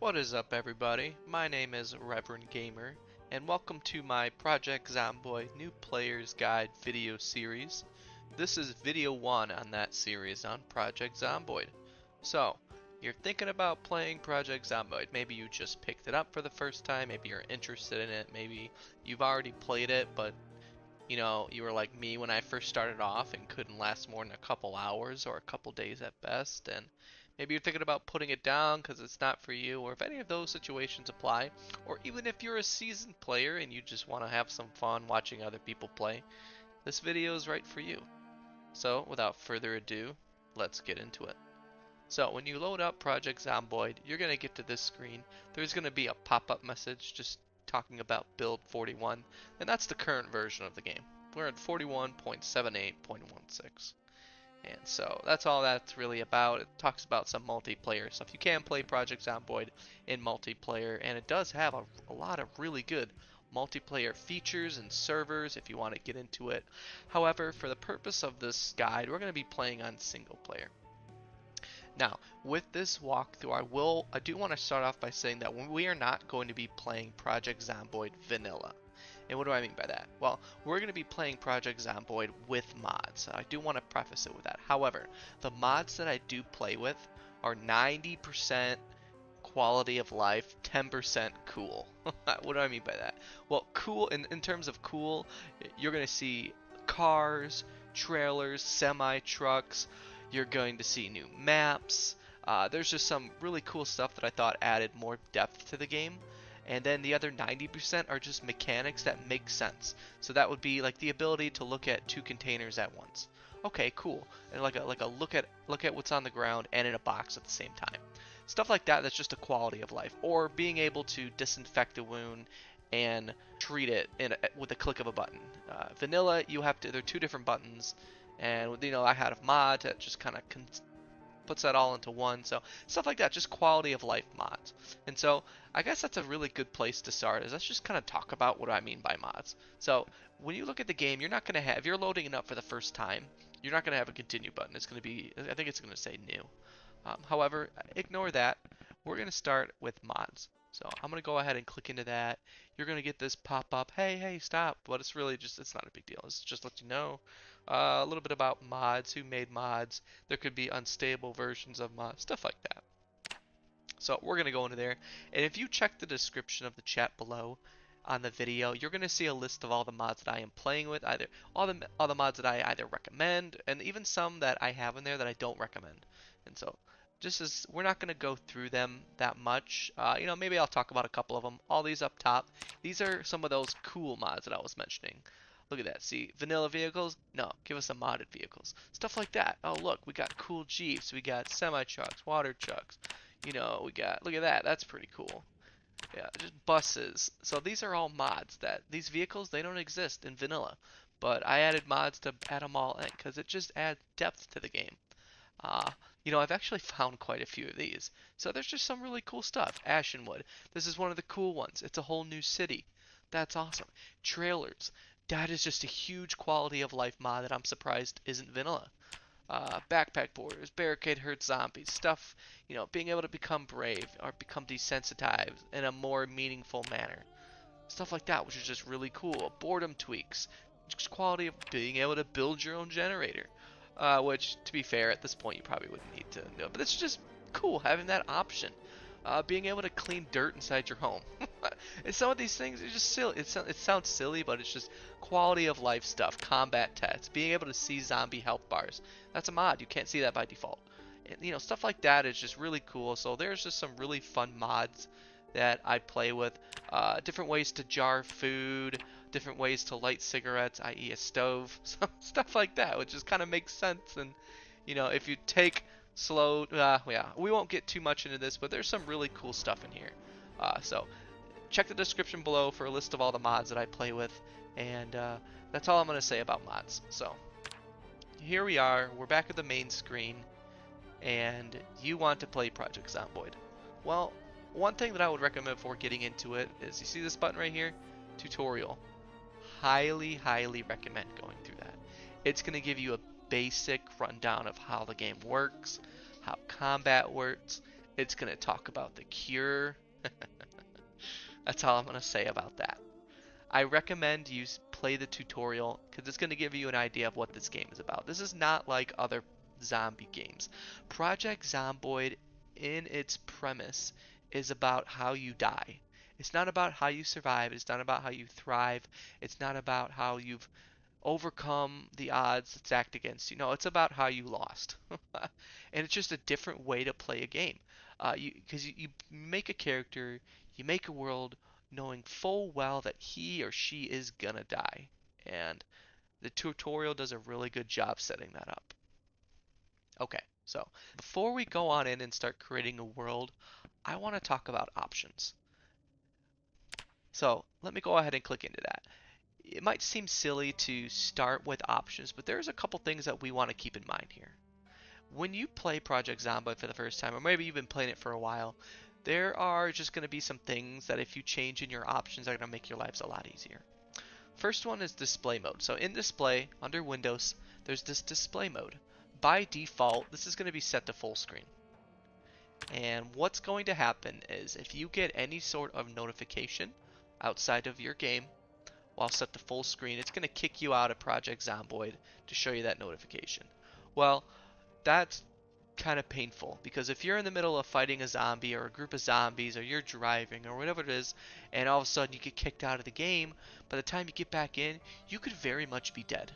What is up, everybody? My name is Reverend Gamer, and welcome to my Project Zomboid New Player's Guide video series. This is video 1 on that series on Project Zomboid. So, you're thinking about playing Project Zomboid. Maybe you just picked it up for the first time, maybe you're interested in it, maybe you've already played it, but you were like me when I first started off and couldn't last more than a couple hours or a couple days at best, and maybe you're thinking about putting it down because it's not for you, or if any of those situations apply, or even if you're a seasoned player and you just want to have some fun watching other people play, this video is right for you. So, without further ado, let's get into it. So, when you load up Project Zomboid, you're going to get to this screen. There's going to be a pop-up message just talking about build 41, and that's the current version of the game. We're at 41.78.16. And so that's all that's really about. It talks about some multiplayer stuff. You can play Project Zomboid in multiplayer, and it does have a lot of really good multiplayer features and servers if you want to get into it. However, for the purpose of this guide, we're going to be playing on single player. Now, with this walkthrough, I do want to start off by saying that we are not going to be playing Project Zomboid vanilla. And what do I mean by that? Well, we're going to be playing Project Zomboid with mods. I do want to preface it with that. However, the mods that I do play with are 90% quality of life, 10% cool. What do I mean by that? Well, cool, in terms of cool, you're going to see cars, trailers, semi-trucks. You're going to see new maps. There's just some really cool stuff that I thought added more depth to the game. And then the other 90% are just mechanics that make sense. So that would be like the ability to look at two containers at once. Okay, cool. And like a look at what's on the ground and in a box at the same time. Stuff like that, that's just a quality of life. Or being able to disinfect a wound and treat it with a click of a button. Vanilla, there are two different buttons. And I had a mod that just kind of puts that all into one. So stuff like that, just quality of life mods. And so I guess that's a really good place to start, is let's just kind of talk about what I mean by mods. So when you look at the game, you're not going to have, if you're loading it up for the first time, you're not going to have a continue button. It's going to be, I think it's going to say new. However, ignore that. We're going to start with mods. So I'm going to go ahead and click into that. You're going to get this pop up, hey, stop. But it's really just, it's not a big deal. It's just let you know a little bit about mods, who made mods. There could be unstable versions of mods, stuff like that. So we're going to go into there. And if you check the description of the chat below on the video, you're going to see a list of all the mods that I am playing with. Either all the mods that I either recommend, and even some that I have in there that I don't recommend. And so just as we're not going to go through them that much, maybe I'll talk about a couple of them. All these up top, these are some of those cool mods that I was mentioning. Look at that. See, vanilla vehicles? No, give us some modded vehicles. Stuff like that. Oh, look, we got cool Jeeps. We got semi-trucks, water trucks. We got, look at that. That's pretty cool. Yeah, just buses. So these are all mods these vehicles, they don't exist in vanilla. But I added mods to add them all in because it just adds depth to the game. I've actually found quite a few of these. So there's just some really cool stuff. Ashenwood. This is one of the cool ones. It's a whole new city. That's awesome. Trailers. That is just a huge quality of life mod that I'm surprised isn't vanilla. Backpack borders, Barricade Hurt Zombies, stuff, being able to become brave or become desensitized in a more meaningful manner. Stuff like that, which is just really cool. Boredom tweaks, just quality of being able to build your own generator. Which, to be fair, at this point you probably wouldn't need to know, but it's just cool having that option. Being able to clean dirt inside your home. And some of these things are just silly. It sounds silly, but it's just quality of life stuff. Combat tests. Being able to see zombie health bars. That's a mod. You can't see that by default. And, stuff like that is just really cool. So there's just some really fun mods that I play with. Different ways to jar food. Different ways to light cigarettes, i.e. a stove. Stuff like that, which just kind of makes sense. And, if you take slow, we won't get too much into this, but there's some really cool stuff in here. So check the description below for a list of all the mods that I play with, and that's all I'm going to say about mods. So here we are, we're back at the main screen, and you want to play Project Zomboid. Well, one thing that I would recommend before getting into it is, you see this button right here? Tutorial. Highly recommend going through that. It's going to give you a basic rundown of how the game works, how combat works, It's going to talk about the cure. That's all I'm going to say about that. I recommend you play the tutorial because it's going to give you an idea of what this game is about. This is not like other zombie games. Project Zomboid, in its premise, is about how you die. It's not about how you survive. It's not about how you thrive. It's not about how you've overcome the odds that stacked against you. No, it's about how you lost. And it's just a different way to play a game. Because you make a character, you make a world knowing full well that he or she is gonna die. And the tutorial does a really good job setting that up. Okay, so before we go on in and start creating a world, I want to talk about options. So let me go ahead and click into that. It might seem silly to start with options, but there's a couple things that we want to keep in mind here. When you play Project Zomboid for the first time, or maybe you've been playing it for a while, there are just going to be some things that if you change in your options are going to make your lives a lot easier. First one is display mode. So in display, under Windows, there's this display mode. By default, this is going to be set to full screen. And what's going to happen is if you get any sort of notification outside of your game, while set to full screen, it's going to kick you out of Project Zomboid to show you that notification. Well, that's kind of painful because if you're in the middle of fighting a zombie or a group of zombies or you're driving or whatever it is and all of a sudden you get kicked out of the game, by the time you get back in, you could very much be dead.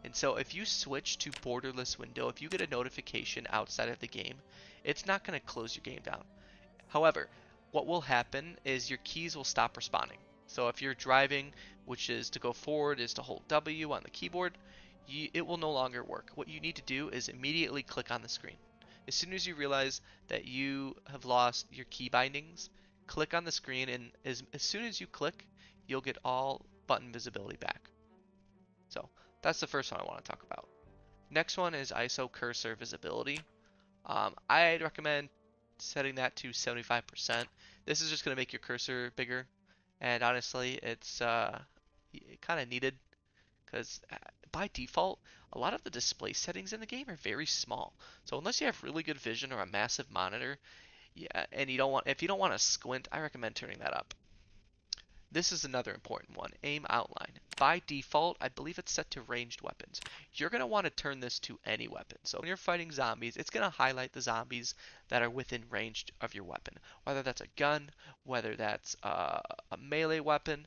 And so if you switch to borderless window, if you get a notification outside of the game, it's not going to close your game down. However, what will happen is your keys will stop responding. So if you're driving, which is to go forward is to hold W on the keyboard, it will no longer work. What you need to do is immediately click on the screen. As soon as you realize that you have lost your key bindings, click on the screen, and as soon as you click, you'll get all button visibility back. So that's the first one I want to talk about. Next one is ISO cursor visibility. I'd recommend setting that to 75%. This is just going to make your cursor bigger, and honestly, it's kind of needed because by default, a lot of the display settings in the game are very small. So unless you have really good vision or a massive monitor, yeah, and if you don't want to squint, I recommend turning that up. This is another important one, aim outline. By default, I believe it's set to ranged weapons. You're going to want to turn this to any weapon. So when you're fighting zombies, it's going to highlight the zombies that are within range of your weapon. Whether that's a gun, whether that's a melee weapon,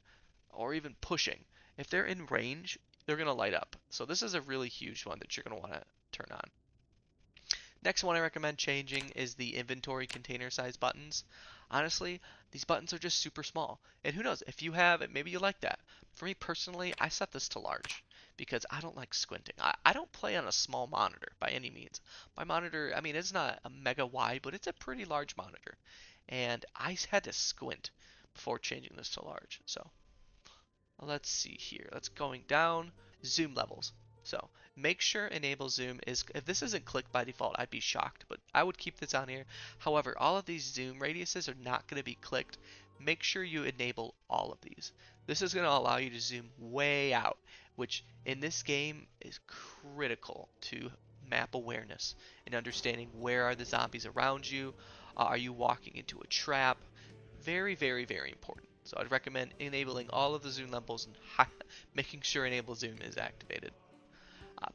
or even pushing. If they're in range, they're going to light up. So this is a really huge one that you're going to want to turn on. Next one I recommend changing is the inventory container size buttons. Honestly, these buttons are just super small. And who knows, if you have it, maybe you like that. For me personally, I set this to large because I don't like squinting. I don't play on a small monitor by any means. My monitor, I mean, it's not a mega wide, but it's a pretty large monitor. And I had to squint before changing this to large. So let's see here. Let's going down. Zoom levels. So make sure enable zoom is, if this isn't clicked by default, I'd be shocked, but I would keep this on here. However, all of these zoom radiuses are not going to be clicked. Make sure you enable all of these. This is going to allow you to zoom way out, which in this game is critical to map awareness and understanding where are the zombies around you. Are you walking into a trap? Very, very, very important. So I'd recommend enabling all of the zoom levels and making sure enable zoom is activated.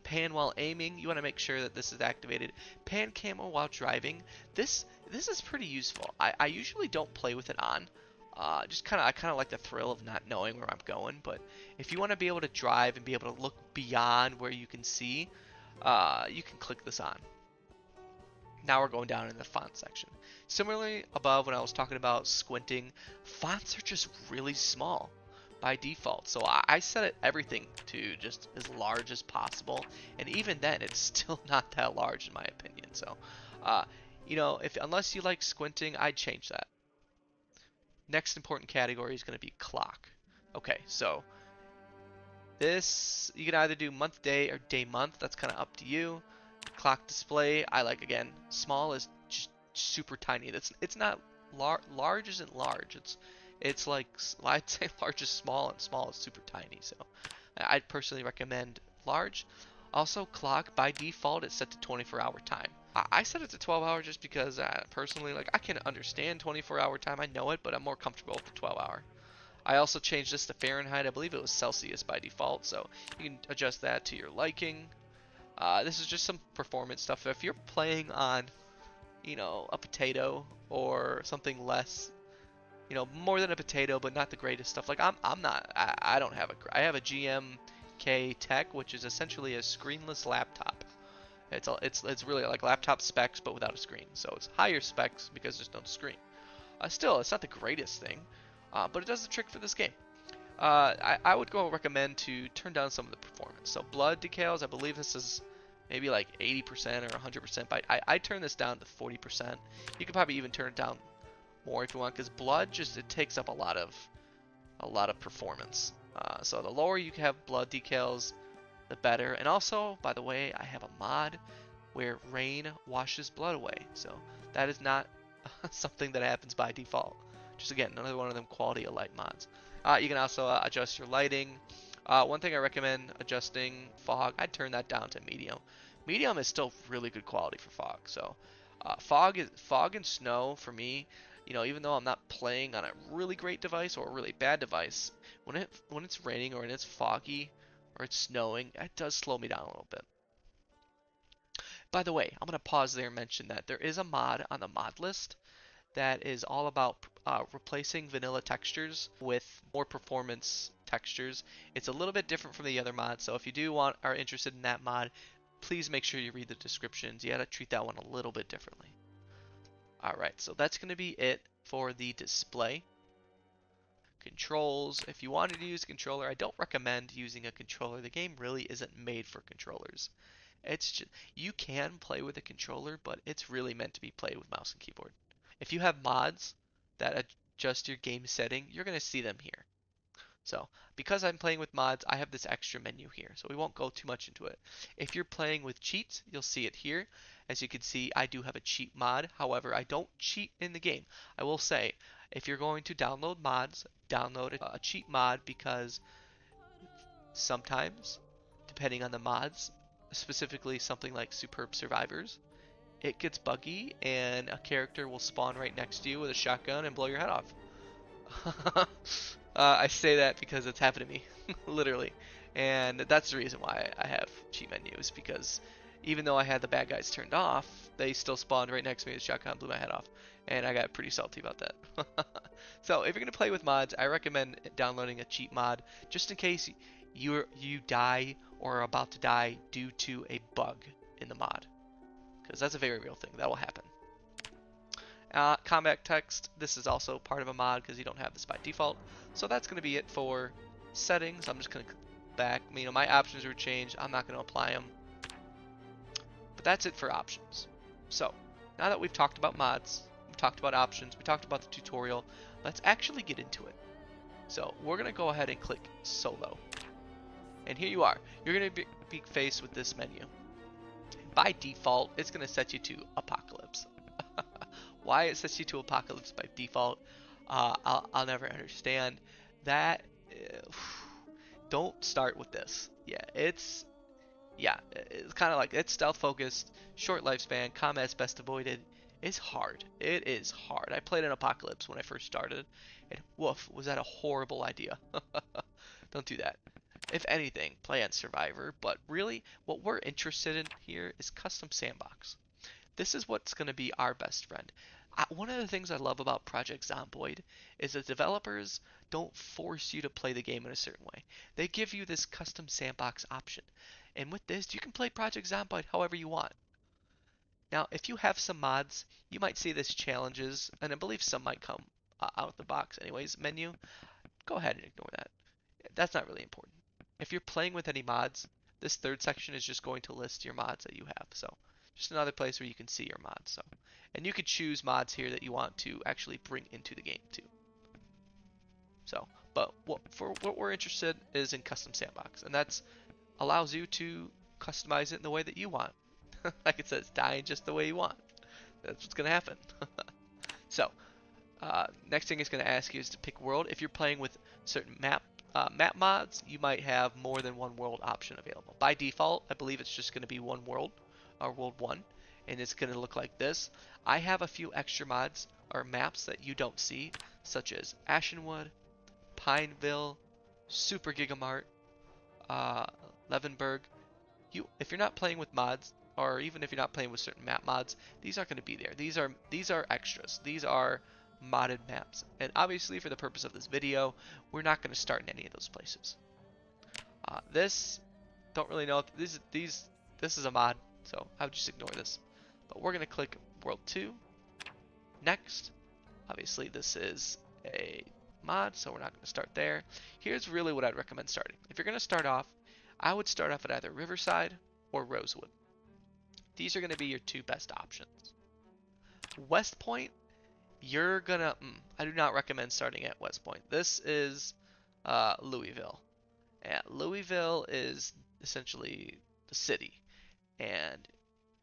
Pan while aiming, you want to make sure that this is activated. Pan camo while driving. This is pretty useful. I usually don't play with it on. I kind of like the thrill of not knowing where I'm going. But if you want to be able to drive and be able to look beyond where you can see, you can click this on. Now we're going down in the font section. Similarly, above when I was talking about squinting, fonts are just really small by default. So I set everything to just as large as possible, and even then it's still not that large in my opinion. So you know, unless you like squinting, I'd change that. Next important category is going to be clock. Okay, so this you can either do month day or day month. That's kind of up to you. Clock display, I like, again, small is just super tiny. It's not large isn't large. It's like, I'd say large is small and small is super tiny. So I'd personally recommend large. Also, clock by default is set to 24-hour time. I set it to 12 hour just because personally, like, I can understand 24-hour time. I know it, but I'm more comfortable with the 12-hour. I also changed this to Fahrenheit. I believe it was Celsius by default, so you can adjust that to your liking. This is just some performance stuff. If you're playing on, a potato or something less, more than a potato, but not the greatest stuff. Like I'm not. I don't have I have a GMK Tech, which is essentially a screenless laptop. It's really like laptop specs, but without a screen. So it's higher specs because there's no screen. Still, it's not the greatest thing, but it does the trick for this game. I would go recommend to turn down some of the performance. So blood decals, I believe this is maybe like 80% or 100%. But I turn this down to 40%. You could probably even turn it down more if you want, because blood it takes up a lot of performance. So the lower you have blood decals, the better. And also, by the way, I have a mod where rain washes blood away. So that is not something that happens by default. Just again, another one of them quality of light mods. You can also adjust your lighting. One thing I recommend adjusting fog, I'd turn that down to medium. Medium is still really good quality for fog. So fog and snow for me, even though I'm not playing on a really great device or a really bad device, when it's raining or when it's foggy or it's snowing, it does slow me down a little bit. By the way, I'm going to pause there and mention that there is a mod on the mod list that is all about replacing vanilla textures with more performance textures. It's a little bit different from the other mods, so if you are interested in that mod, please make sure you read the descriptions. You gotta treat that one a little bit differently. Alright, so that's gonna be it for the display. Controls, if you wanted to use a controller, I don't recommend using a controller. The game really isn't made for controllers. It's just, you can play with a controller, but it's really meant to be played with mouse and keyboard. If you have mods that adjust your game setting, you're going to see them here. So because I'm playing with mods, I have this extra menu here, so we won't go too much into it. If you're playing with cheats, you'll see it here. As you can see, I do have a cheat mod. However, I don't cheat in the game. I will say, if you're going to download mods, download a cheat mod, because sometimes, depending on the mods, specifically something like Superb Survivors, it gets buggy and a character will spawn right next to you with a shotgun and blow your head off. I say that because it's happened to me, literally. And that's the reason why I have cheat menus, because even though I had the bad guys turned off, they still spawned right next to me with a shotgun and blew my head off. And I got pretty salty about that. So if you're going to play with mods, I recommend downloading a cheat mod, just in case you die or are about to die due to a bug in the mod. Because that's a very real thing. That will happen. Combat text, this is also part of a mod because you don't have this by default. So that's going to be it for settings. I'm just going to back. My options were changed. I'm not going to apply them. But that's it for options. So now that we've talked about mods, we've talked about options, we talked about the tutorial, let's actually get into it. So we're going to go ahead and click solo. And here you are. You're going to be faced with this menu. By default, it's going to set you to Apocalypse. Why it sets you to Apocalypse by default, I'll never understand. That, don't start with this. It's kind of like, it's stealth focused, short lifespan, combat's best avoided. It's hard. It is hard. I played an Apocalypse when I first started, and woof, was that a horrible idea. Don't do that. If anything, play on Survivor, but really, what we're interested in here is custom sandbox. This is what's going to be our best friend. One of the things I love about Project Zomboid is that developers don't force you to play the game in a certain way. They give you this custom sandbox option. And with this, you can play Project Zomboid however you want. Now, if you have some mods, you might see this challenges, and I believe some might come out of the box anyways, menu. Go ahead and ignore that. That's not really important. If you're playing with any mods, this third section is just going to list your mods that you have. So just another place where you can see your mods. So, and you could choose mods here that you want to actually bring into the game too. So, but what we're interested is in custom sandbox, and that's allows you to customize it in the way that you want. Like it says, dying just the way you want. That's what's gonna happen. So, next thing it's gonna ask you is to pick world. If you're playing with certain map mods, you might have more than one world option available. By default, I believe it's just going to be one world, or world 1. and it's going to look like this. I have a few extra mods or maps that you don't see, such as Ashenwood, Pineville, Super Gigamart, uh, Levenberg. If you're not playing with mods, or even if you're not playing with certain map mods, these aren't going to be there. These are extras. These are modded maps. And obviously, for the purpose of this video, we're not going to start in any of those places. This, don't really know if this is a mod, so I would just ignore this. But we're going to click World 2, Next. Obviously, this is a mod, so we're not going to start there. Here's really what I'd recommend starting. If you're going to start off, I would start off at either Riverside or Rosewood. These are going to be your two best options. West Point, you're gonna, I do not recommend starting at West Point. This is Louisville. And Louisville is essentially the city, and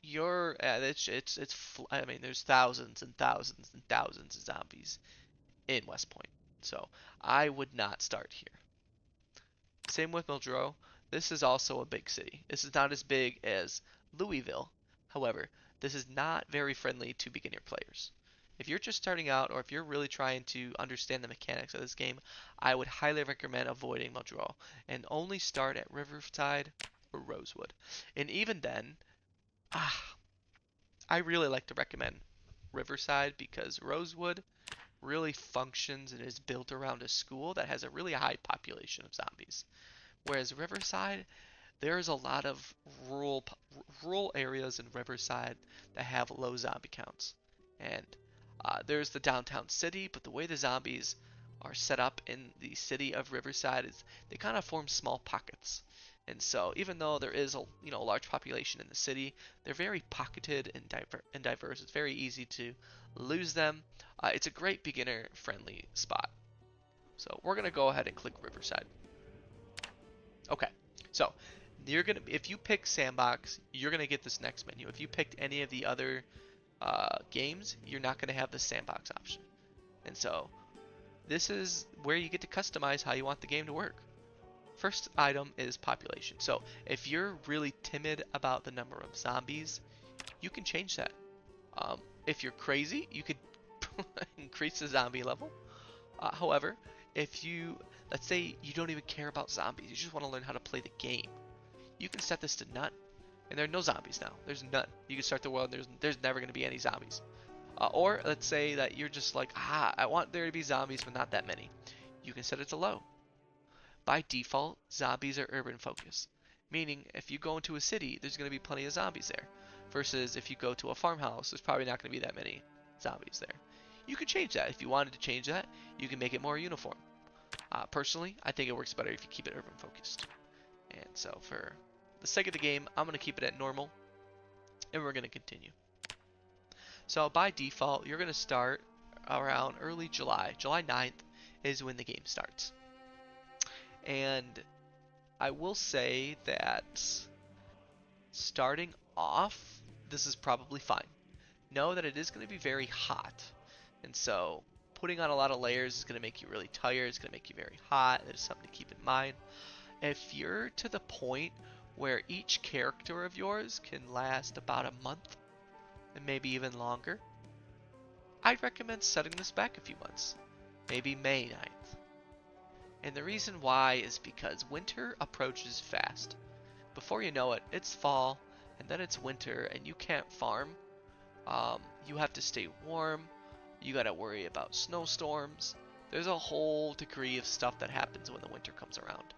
I mean, there's thousands and thousands and thousands of zombies in West Point, so I would not start here. Same with Mildrew. This is also a big city. This is not as big as Louisville. However, this is not very friendly to beginner players. If you're just starting out, or if you're really trying to understand the mechanics of this game, I would highly recommend avoiding Mildrew and only start at Riverside or Rosewood. And even then, I really like to recommend Riverside because Rosewood really functions and is built around a school that has a really high population of zombies. Whereas Riverside, there's a lot of rural areas in Riverside that have low zombie counts. And there's the downtown city, but the way the zombies are set up in the city of Riverside is they kind of form small pockets. And so even though there is a large population in the city, they're very pocketed and diverse. It's very easy to lose them. It's a great beginner friendly spot. So we're gonna go ahead and click Riverside. Okay, so if you pick Sandbox, you're gonna get this next menu. If you picked any of the other games, you're not gonna have the Sandbox option. And so this is where you get to customize how you want the game to work. First item is population. So if you're really timid about the number of zombies, you can change that. If you're crazy, you could increase the zombie level. However, let's say you don't even care about zombies, you just want to learn how to play the game, you can set this to none. And there are no zombies now. There's none. You can start the world and there's never going to be any zombies. Or let's say that you're just like, I want there to be zombies but not that many. You can set it to low. By default, zombies are urban focused, meaning if you go into a city, there's going to be plenty of zombies there. Versus if you go to a farmhouse, there's probably not going to be that many zombies there. You could change that. If you wanted to change that, you can make it more uniform. Personally, I think it works better if you keep it urban focused. And so for the sake of the game, I'm going to keep it at normal, and we're going to continue. So by default, you're going to start around early July. July 9th is when the game starts. And I will say that starting off, this is probably fine. Know that it is going to be very hot. And so putting on a lot of layers is going to make you really tired. It's going to make you very hot. That is something to keep in mind. If you're to the point where each character of yours can last about a month, and maybe even longer, I'd recommend setting this back a few months. Maybe May 9th. And the reason why is because winter approaches fast. Before you know it, it's fall, and then it's winter, and you can't farm. You have to stay warm. You gotta worry about snowstorms. There's a whole degree of stuff that happens when the winter comes around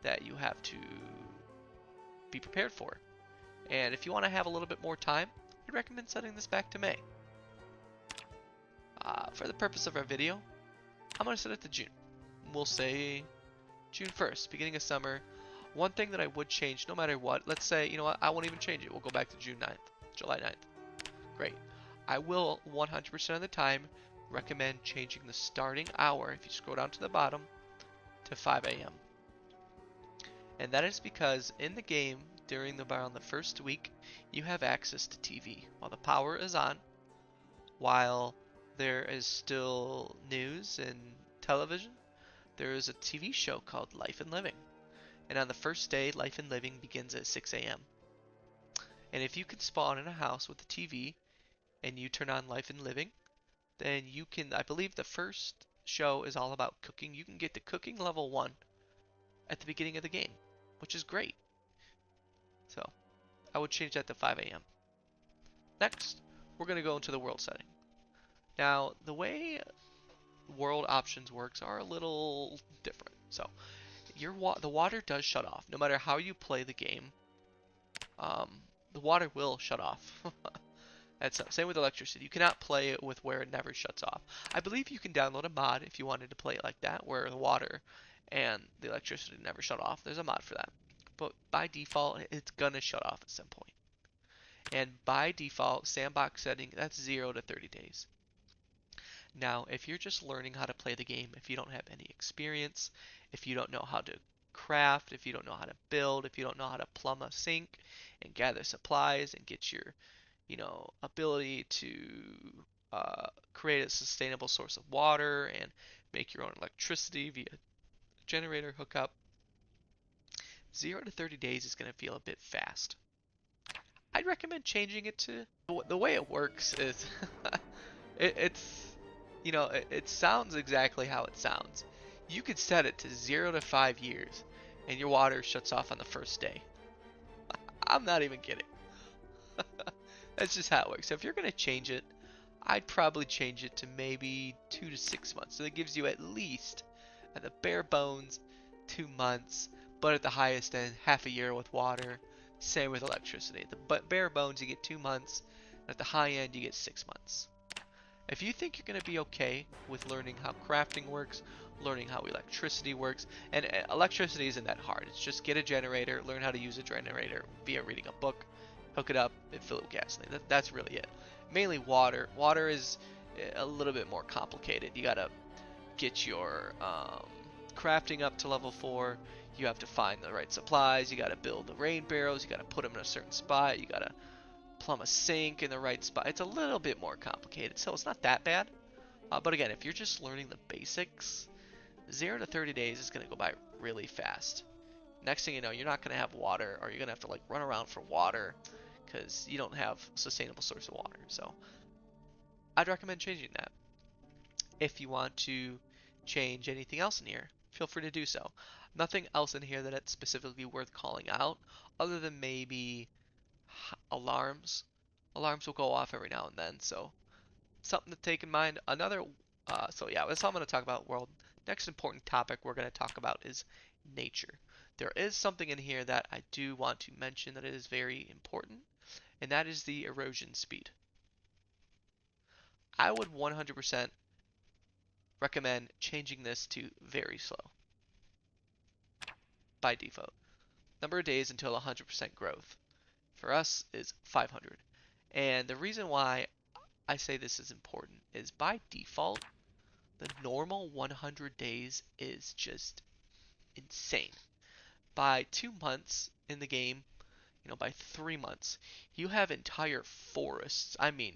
that you have to be prepared for. And if you want to have a little bit more time, I'd recommend setting this back to May. For the purpose of our video, I'm going to set it to June. We'll say June 1st, beginning of summer. One thing that I would change no matter what, let's say, you know what, I won't even change it. We'll go back to June 9th, July 9th. Great. I will 100% of the time recommend changing the starting hour, if you scroll down to the bottom, to 5 a.m. And that is because in the game, around the first week, you have access to TV while the power is on, while there is still news and television. There is a TV show called Life and Living. And on the first day, Life and Living begins at 6 a.m. And if you can spawn in a house with a TV and you turn on Life and Living, then you can, I believe the first show is all about cooking. You can get to cooking level 1 at the beginning of the game, which is great. So I would change that to 5 a.m. Next, we're going to go into the world setting. Now, the way world options works are a little different. So the water does shut off. No matter how you play the game, the water will shut off. That's same with electricity. You cannot play it with where it never shuts off. I believe you can download a mod if you wanted to play it like that, where the water and the electricity never shut off. There's a mod for that. But by default, it's gonna shut off at some point. And by default, sandbox setting, that's 0 to 30 days. Now, if you're just learning how to play the game, if you don't have any experience, if you don't know how to craft, if you don't know how to build, if you don't know how to plumb a sink and gather supplies and get your, ability to create a sustainable source of water and make your own electricity via generator hookup, 0 to 30 days is going to feel a bit fast. I'd recommend changing it to the way it works is it's it sounds exactly how it sounds. You could set it to 0 to 5 years and your water shuts off on the first day. I'm not even kidding. That's just how it works. So if you're going to change it, I'd probably change it to maybe 2 to 6 months. So that gives you at least, at the bare bones, 2 months, but at the highest end, half a year with water. Same with electricity. At the bare bones, you get 2 months. At the high end, you get 6 months. If you think you're going to be okay with learning how crafting works, learning how electricity works, and electricity isn't that hard. It's just get a generator, learn how to use a generator via reading a book, hook it up, and fill it with gasoline. That's really it. Mainly water. Water is a little bit more complicated. You got to get your crafting up to level 4. You have to find the right supplies. You got to build the rain barrels. You got to put them in a certain spot. You got to plumb a sink in the right spot. It's a little bit more complicated, so it's not that bad. But again, if you're just learning the basics, 0 to 30 days is going to go by really fast. Next thing you know, you're not going to have water, or you're going to have to like run around for water because you don't have a sustainable source of water. So I'd recommend changing that. If you want to change anything else in here, feel free to do so. Nothing else in here that's specifically worth calling out, other than maybe alarms. Alarms will go off every now and then, so something to take in mind. So yeah, that's all I'm going to talk about. Next important topic we're going to talk about is nature. There is something in here that I do want to mention that is very important, and that is the erosion speed. I would 100% recommend changing this to very slow by default. Number of days until 100% growth for us is 500. And the reason why I say this is important is by default, the normal 100 days is just insane. By 2 months in the game, by 3 months, you have entire forests. I mean,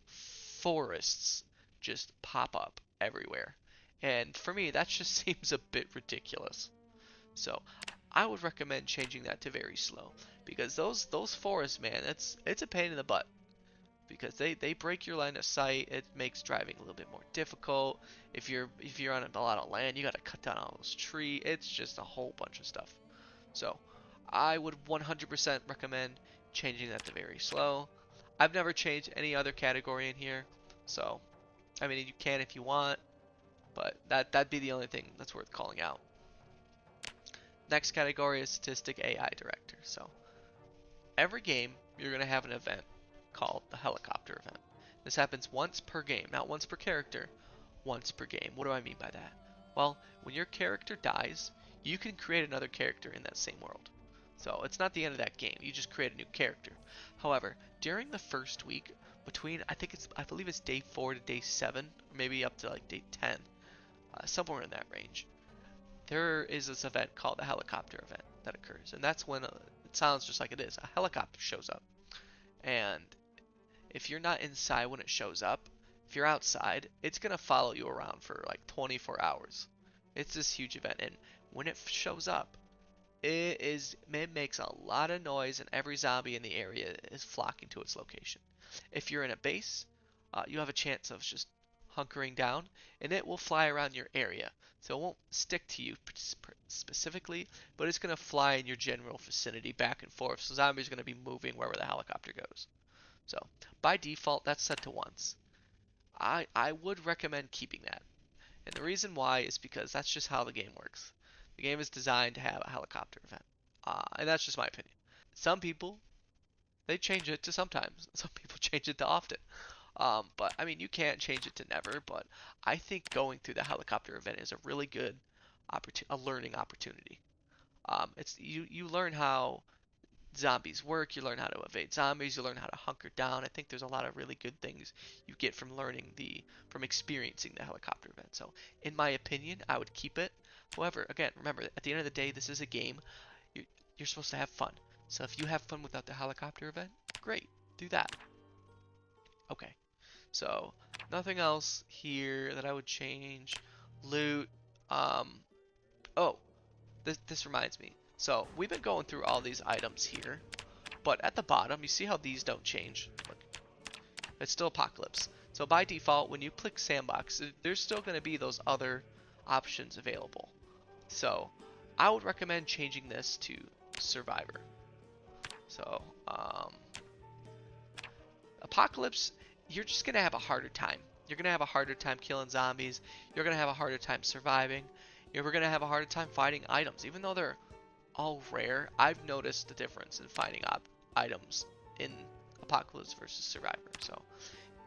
forests just pop up everywhere. And for me, that just seems a bit ridiculous. So I would recommend changing that to very slow, because those forests, man, it's a pain in the butt. Because they break your line of sight. It makes driving a little bit more difficult. If you're on a lot of land, you got to cut down all those trees. It's just a whole bunch of stuff. So I would 100% recommend changing that to very slow. I've never changed any other category in here, so I mean you can if you want, but that'd be the only thing that's worth calling out. Next category is Statistic AI Director. So every game you're gonna have an event called the helicopter event. This happens once per game, not once per character, once per game. What do I mean by that? Well, when your character dies, you can create another character in that same world. So it's not the end of that game, you just create a new character. However, during the first week, between I believe it's day 4 to day 7, or maybe up to like day 10, somewhere in that range, there is this event called the helicopter event that occurs, and that's when it sounds just like it is. A helicopter shows up, and if you're not inside when it shows up, if you're outside, it's gonna follow you around for like 24 hours. It's this huge event, and when it shows up, It makes a lot of noise, and every zombie in the area is flocking to its location. If you're in a base, you have a chance of just hunkering down, and it will fly around your area. So it won't stick to you specifically, but it's going to fly in your general vicinity back and forth. So zombies are going to be moving wherever the helicopter goes. So by default, that's set to once. I would recommend keeping that. And the reason why is because that's just how the game works. The game is designed to have a helicopter event. And that's just my opinion. Some people, they change it to sometimes. Some people change it to often. But I mean, you can't change it to never. But I think going through the helicopter event is a really good a learning opportunity. It's you learn how zombies work, you learn how to evade zombies, you learn how to hunker down. I think there's a lot of really good things you get from from experiencing the helicopter event. So, in my opinion, I would keep it. However, again, remember, at the end of the day, this is a game. You're, you're supposed to have fun. So if you have fun without the helicopter event, great, do that. Okay, so nothing else here that I would change. Loot. Um, oh, this reminds me. So we've been going through all these items here, but at the bottom, you see how these don't change? Look, it's still Apocalypse. So by default, when you click Sandbox, there's still going to be those other options available. So I would recommend changing this to Survivor. So Apocalypse, you're just going to have a harder time. You're going to have a harder time killing zombies. You're going to have a harder time surviving. You're going to have a harder time finding items. Even though they're all rare, I've noticed the difference in finding items in Apocalypse versus Survivor. So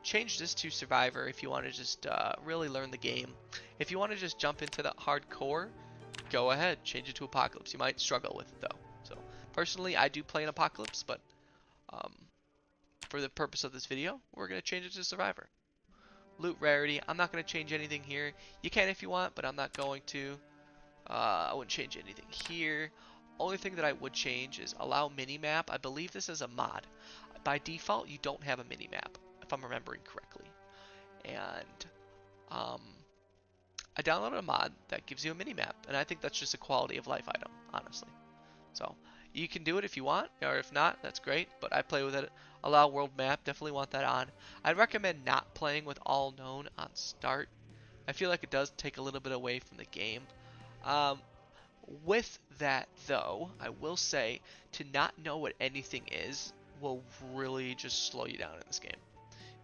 change this to Survivor if you want to just really learn the game. If you want to just jump into the hardcore, go ahead, change it to Apocalypse. You might struggle with it though. So personally, I do play in Apocalypse, but for the purpose of this video, we're going to change it to Survivor. Loot rarity, I'm not going to change anything here. You can if you want, but I'm not going to. I wouldn't change anything here. Only thing that I would change is allow minimap. I believe this is a mod. By default, you don't have a minimap, if I'm remembering correctly. And I downloaded a mod that gives you a minimap, and I think that's just a quality of life item, honestly. So you can do it if you want, or if not, that's great. But I play with it. Allow world map, definitely want that on. I'd recommend not playing with all known on start. I feel like it does take a little bit away from the game. With that though, I will say to not know what anything is will really just slow you down in this game.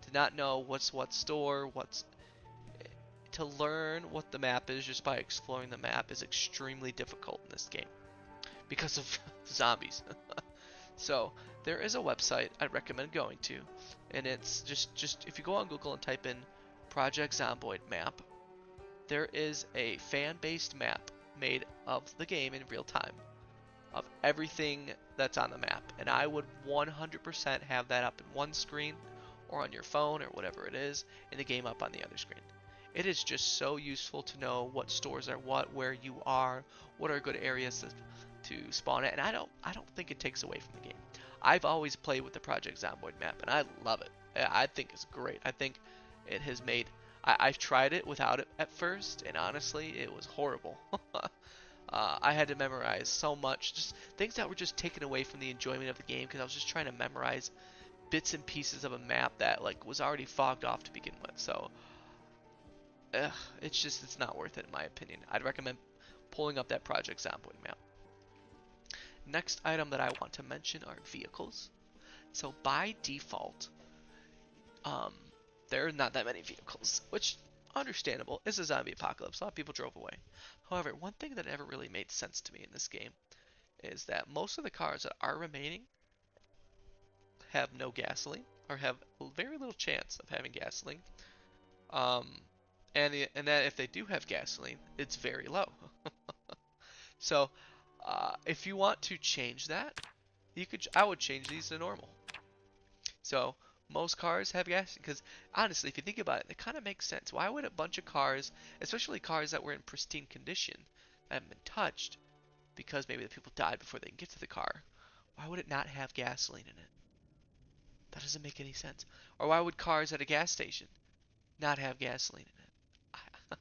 To not know what's what store, to learn what the map is just by exploring the map is extremely difficult in this game because of zombies. So there is a website I'd recommend going to, and it's just if you go on Google and type in Project Zomboid map, there is a fan-based map made of the game in real time of everything that's on the map, and I would 100% have that up in one screen or on your phone or whatever it is, and the game up on the other screen. It is just so useful to know what stores are what, where you are, what are good areas to spawn at, and I don't think it takes away from the game. I've always played with the Project Zomboid map, and I love it. I think it's great. I think it has made. I've tried it without it at first, and honestly, it was horrible. I had to memorize so much, just things that were just taken away from the enjoyment of the game because I was just trying to memorize bits and pieces of a map that like was already fogged off to begin with. So, it's not worth it in my opinion. I'd recommend pulling up that Project Zomboid map. Next item that I want to mention are vehicles. So by default, there are not that many vehicles, which understandable. It's a zombie apocalypse. A lot of people drove away. However, one thing that never really made sense to me in this game is that most of the cars that are remaining have no gasoline or have very little chance of having gasoline. And that if they do have gasoline, it's very low. So if you want to change that, I would change these to normal. So most cars have gas, because honestly, if you think about it, it kind of makes sense. Why would a bunch of cars, especially cars that were in pristine condition, that haven't been touched, because maybe the people died before they can get to the car, why would it not have gasoline in it? That doesn't make any sense. Or why would cars at a gas station not have gasoline in it?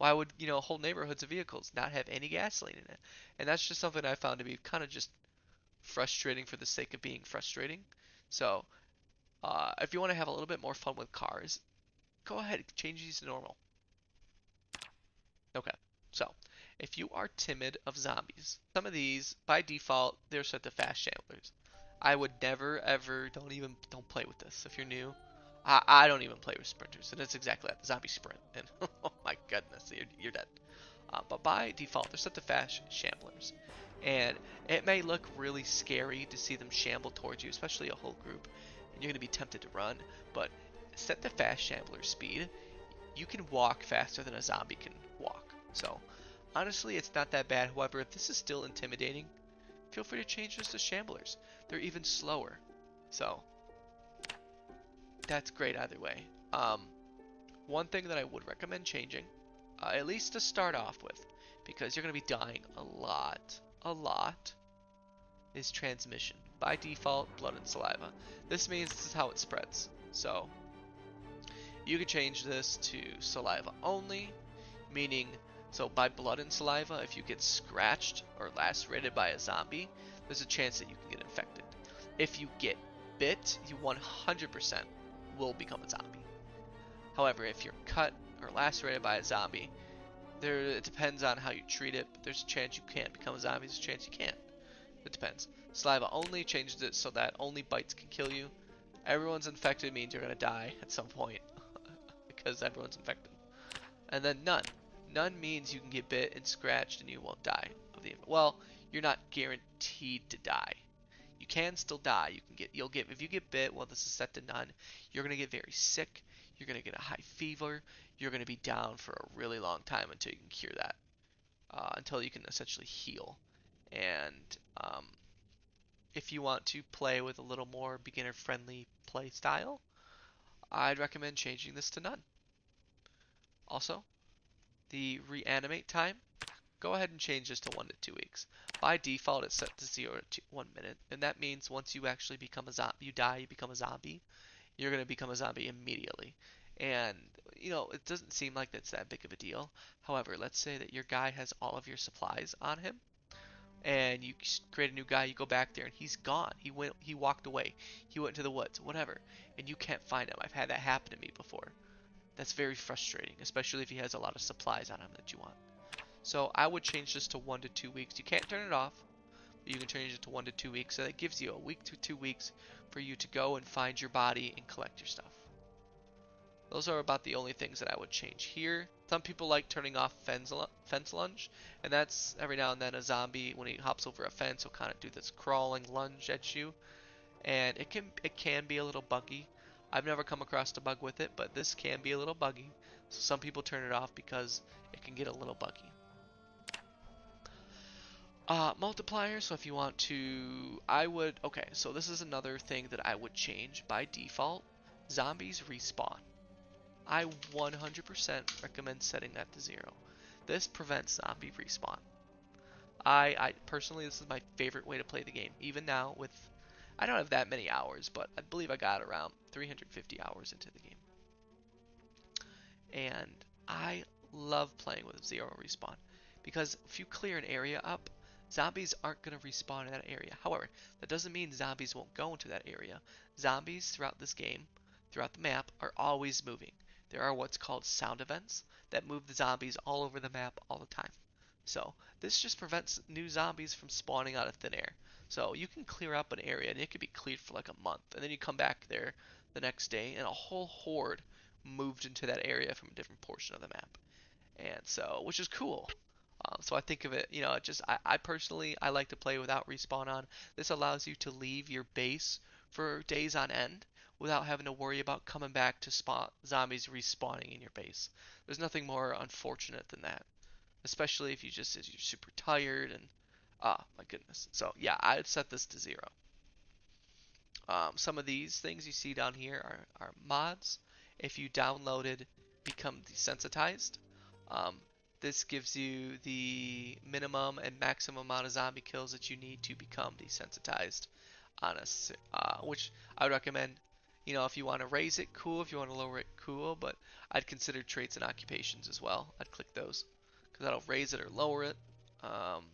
Why would, whole neighborhoods of vehicles not have any gasoline in it? And that's just something I found to be kind of just frustrating for the sake of being frustrating. So, if you want to have a little bit more fun with cars, go ahead, change these to normal. Okay, so if you are timid of zombies, some of these by default they're set to fast shamblers. I would never ever don't play with this if you're new. I don't even play with sprinters, and it's exactly like the zombie sprint. And oh my goodness, you're dead. But by default they're set to fast shamblers, and it may look really scary to see them shamble towards you, especially a whole group, and you're gonna be tempted to run. But set to fast shambler speed, you can walk faster than a zombie can walk. So honestly, it's not that bad. However, if this is still intimidating, feel free to change this to shamblers. They're even slower. So that's great either way. One thing that I would recommend changing, at least to start off with, because you're going to be dying a lot, is transmission. By default, blood and saliva. This means this is how it spreads. So you can change this to saliva only, meaning, so by blood and saliva, if you get scratched or lacerated by a zombie, there's a chance that you can get infected. If you get bit, you 100% will become a zombie. However, if you're cut or lacerated by a zombie, it depends on how you treat it, but there's a chance you can't become a zombie, there's a chance you can't. It depends. Saliva only changes it so that only bites can kill you. Everyone's infected means you're going to die at some point because everyone's infected. And then none. None means you can get bit and scratched and you won't die. Well, you're not guaranteed to die. You can still die. If you get bit, well, this is set to none. You're gonna get very sick. You're gonna get a high fever. You're gonna be down for a really long time until you can cure that. Until you can essentially heal. And if you want to play with a little more beginner-friendly play style, I'd recommend changing this to none. Also, the reanimate time, go ahead and change this to 1 to 2 weeks. By default, it's set to 0 to 1 minute, and that means once you actually become a zombie, you die, you become a zombie, you're going to become a zombie immediately. And, it doesn't seem like that's that big of a deal. However, let's say that your guy has all of your supplies on him, and you create a new guy, you go back there, and he's gone. He walked away. He went into the woods, whatever, and you can't find him. I've had that happen to me before. That's very frustrating, especially if he has a lot of supplies on him that you want. So I would change this to 1 to 2 weeks. You can't turn it off, but you can change it to 1 to 2 weeks. So that gives you a week to 2 weeks for you to go and find your body and collect your stuff. Those are about the only things that I would change here. Some people like turning off fence lunge, and that's every now and then a zombie, when he hops over a fence, he'll kind of do this crawling lunge at you, and it can be a little buggy. I've never come across a bug with it, but this can be a little buggy. So some people turn it off because it can get a little buggy. Multiplier, so if you want to, okay, so this is another thing that I would change. By default, zombies respawn. I 100% recommend setting that to 0. This prevents zombie respawn. I personally, this is my favorite way to play the game. Even now, I don't have that many hours, but I believe I got around 350 hours into the game. And I love playing with 0 respawn, because if you clear an area up, zombies aren't going to respawn in that area. However, that doesn't mean zombies won't go into that area. Zombies throughout this game, throughout the map, are always moving. There are what's called sound events that move the zombies all over the map all the time. So this just prevents new zombies from spawning out of thin air. So you can clear up an area and it could be cleared for like a month, and then you come back there the next day and a whole horde moved into that area from a different portion of the map. And so, which is cool. So I think of it, I personally, I like to play without respawn on. This allows you to leave your base for days on end without having to worry about coming back to spot zombies respawning in your base. There's nothing more unfortunate than that, especially if you're super tired and, my goodness. So yeah, I'd set this to 0. Some of these things you see down here are mods. If you downloaded Become Desensitized, this gives you the minimum and maximum amount of zombie kills that you need to become desensitized on which I would recommend. You know, if you want to raise it, cool. If you want to lower it, cool. But I'd consider traits and occupations as well. I'd click those because that'll raise it or lower it. Um,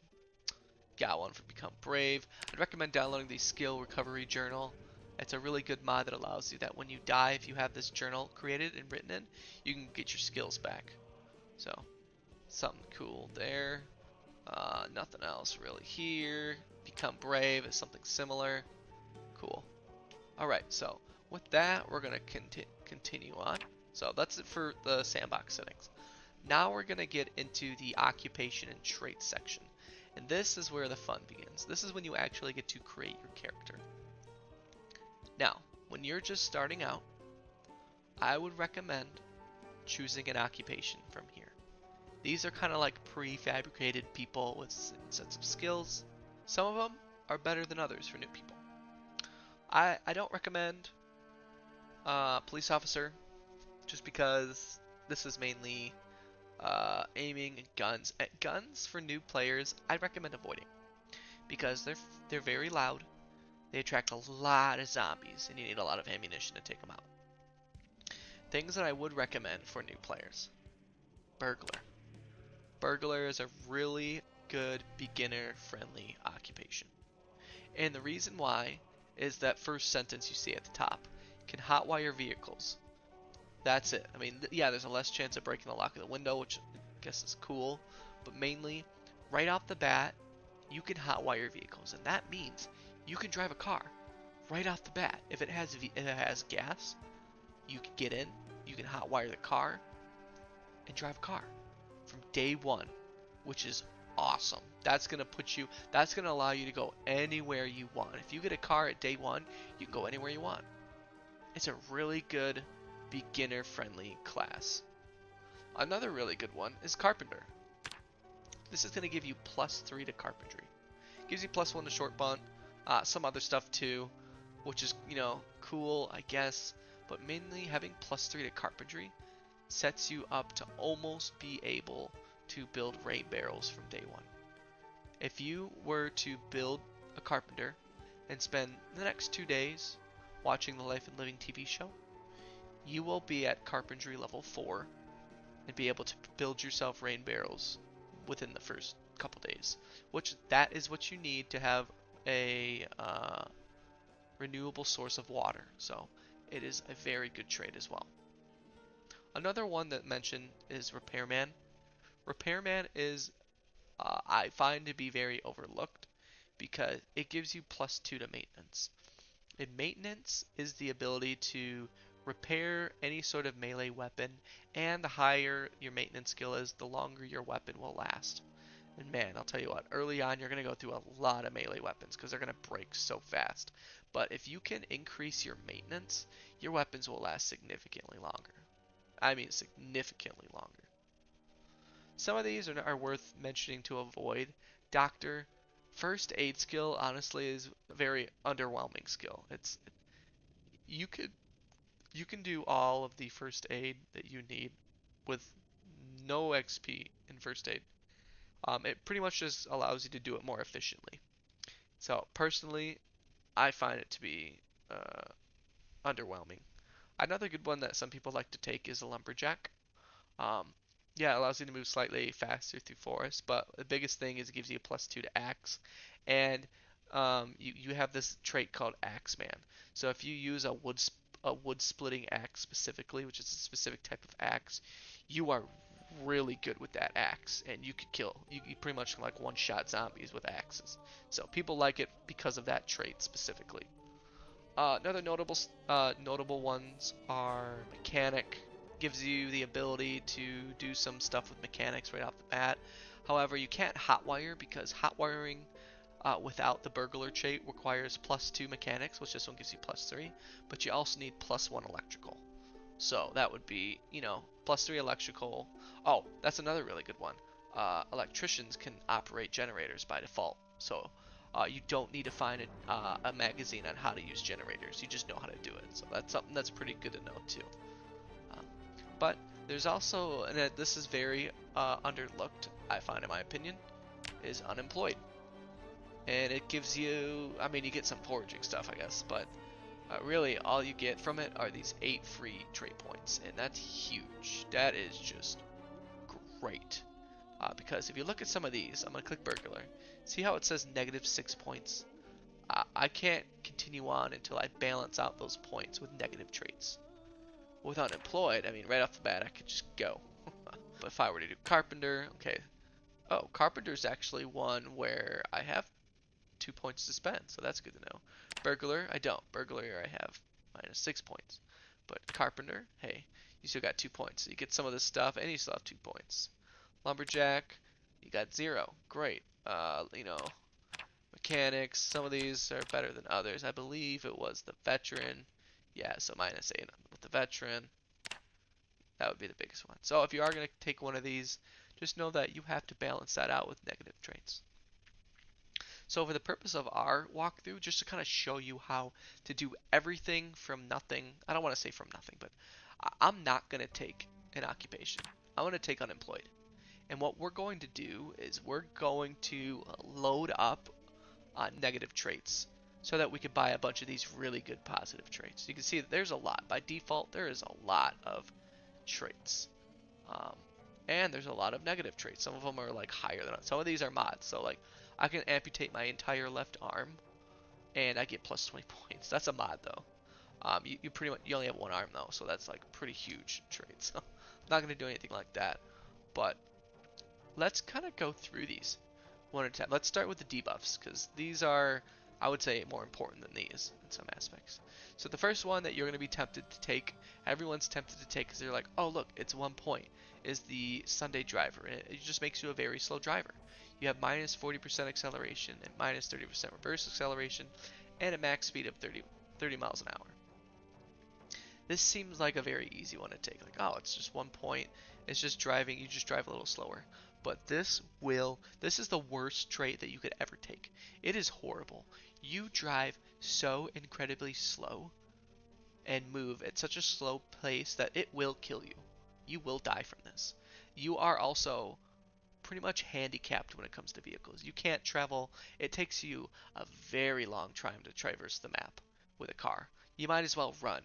got one for Become Brave. I'd recommend downloading the Skill Recovery Journal. It's a really good mod that allows you that when you die, if you have this journal created and written in, you can get your skills back. So, something cool there. Nothing else really here. Become Brave is something similar. Cool. Alright, so with that, we're going to continue on. So that's it for the sandbox settings. Now we're going to get into the occupation and traits section. And this is where the fun begins. This is when you actually get to create your character. Now, when you're just starting out, I would recommend choosing an occupation from here. These are kind of like prefabricated people with sets of skills. Some of them are better than others for new people. I don't recommend police officer just because this is mainly aiming and guns. Guns for new players, I'd recommend avoiding because they're very loud. They attract a lot of zombies, and you need a lot of ammunition to take them out. Things that I would recommend for new players. Burglar. Burglar is a really good beginner-friendly occupation. And the reason why is that first sentence you see at the top. Can hotwire vehicles. That's it. I mean, yeah, there's a less chance of breaking the lock of the window, which I guess is cool. But mainly, right off the bat, you can hotwire vehicles. And that means you can drive a car right off the bat. If it has gas, you can get in, you can hotwire the car, and drive a car from day one, which is awesome. That's gonna allow you to go anywhere you want. If you get a car at day one, you can go anywhere you want. It's a really good beginner-friendly class. Another really good one is Carpenter. This is gonna give you +3 to carpentry. Gives you +1 to short bunt, some other stuff too, which is, you know, cool, I guess. But mainly having +3 to carpentry sets you up to almost be able to build rain barrels from day one. If you were to build a carpenter and spend the next 2 days watching the Life and Living TV show, you will be at carpentry level 4 and be able to build yourself rain barrels within the first couple days, which that is what you need to have a renewable source of water. So it is a very good trade as well. Another one that mentioned is Repairman. Repairman is I find to be very overlooked because it gives you +2 to maintenance. And maintenance is the ability to repair any sort of melee weapon, and the higher your maintenance skill is, the longer your weapon will last. And man, I'll tell you what, early on you're going to go through a lot of melee weapons because they're going to break so fast. But if you can increase your maintenance, your weapons will last significantly longer. I mean significantly longer. Some of these are worth mentioning to avoid. Doctor, first aid skill honestly is a very underwhelming skill. You can do all of the first aid that you need with no XP in first aid. It pretty much just allows you to do it more efficiently. So personally, I find it to be underwhelming. Another good one that some people like to take is a lumberjack. Yeah, it allows you to move slightly faster through forest, but the biggest thing is it gives you a +2 to axe, and you have this trait called Axeman. So if you use a wood splitting axe specifically, which is a specific type of axe, you are really good with that axe, and you could kill. You pretty much like one-shot zombies with axes. So people like it because of that trait specifically. Another notable ones are Mechanic. Gives you the ability to do some stuff with mechanics right off the bat. However, you can't hotwire because hotwiring without the burglar trait requires +2 mechanics, which this one gives you +3, but you also need +1 electrical. So that would be, you know, +3 electrical. Oh, that's another really good one. Electricians can operate generators by default, so you don't need to find a magazine on how to use generators. You just know how to do it. So that's something that's pretty good to know too. But there's also, and this is very underlooked, I find in my opinion, is unemployed. And it gives you, I mean, you get some foraging stuff, I guess, but Really, all you get from it are these 8 free trait points, and that's huge. That is just great. Because if you look at some of these, I'm going to click Burglar. See how it says -6 points? I can't continue on until I balance out those points with negative traits. With Unemployed, I mean, right off the bat, I could just go. But if I were to do Carpenter, okay. Oh, Carpenter's actually one where I have 2 points to spend, so that's good to know. Burglar, I don't. Burglar, I have -6 points. But Carpenter, hey, you still got 2 points. So you get some of this stuff, and you still have 2 points. Lumberjack, you got 0. Great. You know, mechanics, some of these are better than others. I believe it was the veteran. Yeah, so -8 with the veteran. That would be the biggest one. So if you are going to take one of these, just know that you have to balance that out with negative traits. So for the purpose of our walkthrough, just to kind of show you how to do everything from nothing. I don't want to say from nothing, but I'm not going to take an occupation. I'm going to take unemployed. And what we're going to do is we're going to load up negative traits so that we could buy a bunch of these really good positive traits. You can see that there's a lot. By default, there is a lot of traits. And there's a lot of negative traits. Some of them are like higher than others. Some of these are mods. So like I can amputate my entire left arm and I get plus 20 points. That's a mod though. You pretty much, you only have one arm though, so that's like pretty huge trait. So I'm not gonna do anything like that. But let's kind of go through these one at a time. Let's start with the debuffs because these are, I would say, more important than these in some aspects. So the first one that you're going to be tempted to take, everyone's tempted to take because they're like, oh look, it's 1 point, is the Sunday driver. And it just makes you a very slow driver. You have -40% acceleration and -30% reverse acceleration and a max speed of 30 miles an hour. This seems like a very easy one to take. Like, oh, it's just 1 point. It's just driving. You just drive a little slower. But this is the worst trait that you could ever take. It is horrible. You drive so incredibly slow and move at such a slow pace that it will kill you. You will die from this. You are also pretty much handicapped when it comes to vehicles. You can't travel. It takes you a very long time to traverse the map with a car. You might as well run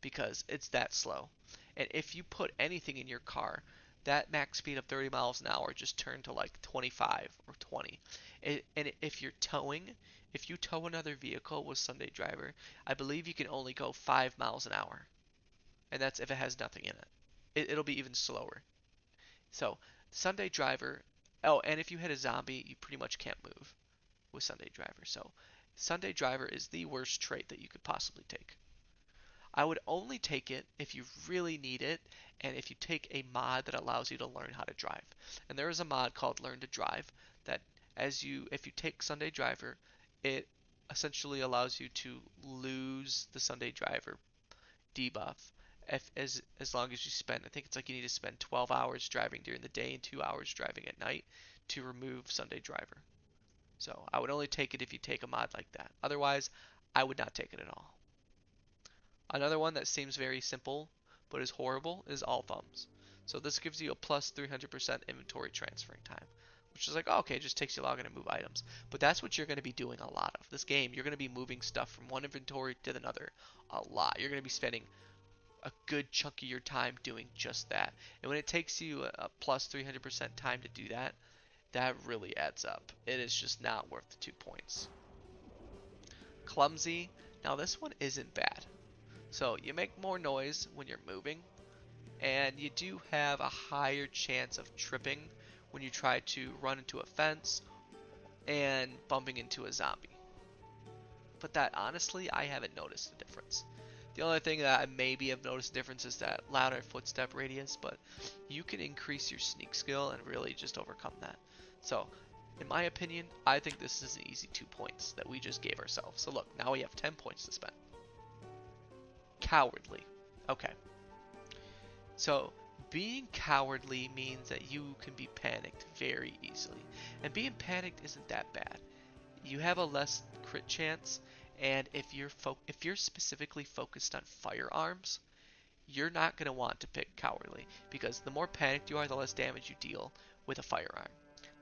because it's that slow. And if you put anything in your car, that max speed of 30 miles an hour just turned to like 25 or 20. And if you're towing, if you tow another vehicle with Sunday Driver, I believe you can only go 5 miles an hour. And that's if it has nothing in it. It'll be even slower. So, Sunday Driver, oh, and if you hit a zombie, you pretty much can't move with Sunday Driver. So, Sunday Driver is the worst trait that you could possibly take. I would only take it if you really need it and if you take a mod that allows you to learn how to drive. And there is a mod called Learn to Drive that if you take Sunday Driver, it essentially allows you to lose the Sunday Driver debuff as long as you spend, I think it's like you need to spend 12 hours driving during the day and 2 hours driving at night to remove Sunday Driver. So I would only take it if you take a mod like that. Otherwise, I would not take it at all. Another one that seems very simple but is horrible is All Thumbs. So this gives you a plus 300% inventory transferring time, which is like, oh, okay, it just takes you longer to move items. But that's what you're going to be doing a lot of. This game, you're going to be moving stuff from one inventory to another a lot. You're going to be spending a good chunk of your time doing just that. And when it takes you a plus 300% time to do that, that really adds up. It is just not worth the 2 points. Clumsy. Now this one isn't bad. So you make more noise when you're moving, and you do have a higher chance of tripping when you try to run into a fence and bumping into a zombie. But that, honestly, I haven't noticed a difference. The only thing that I maybe have noticed a difference is that louder footstep radius, but you can increase your sneak skill and really just overcome that. So, in my opinion, I think this is an easy 2 points that we just gave ourselves. So look, now we have 10 points to spend. Cowardly. Okay. So, being cowardly means that you can be panicked very easily. And being panicked isn't that bad. You have a less crit chance, and if you're specifically focused on firearms, you're not going to want to pick cowardly, because the more panicked you are, the less damage you deal with a firearm.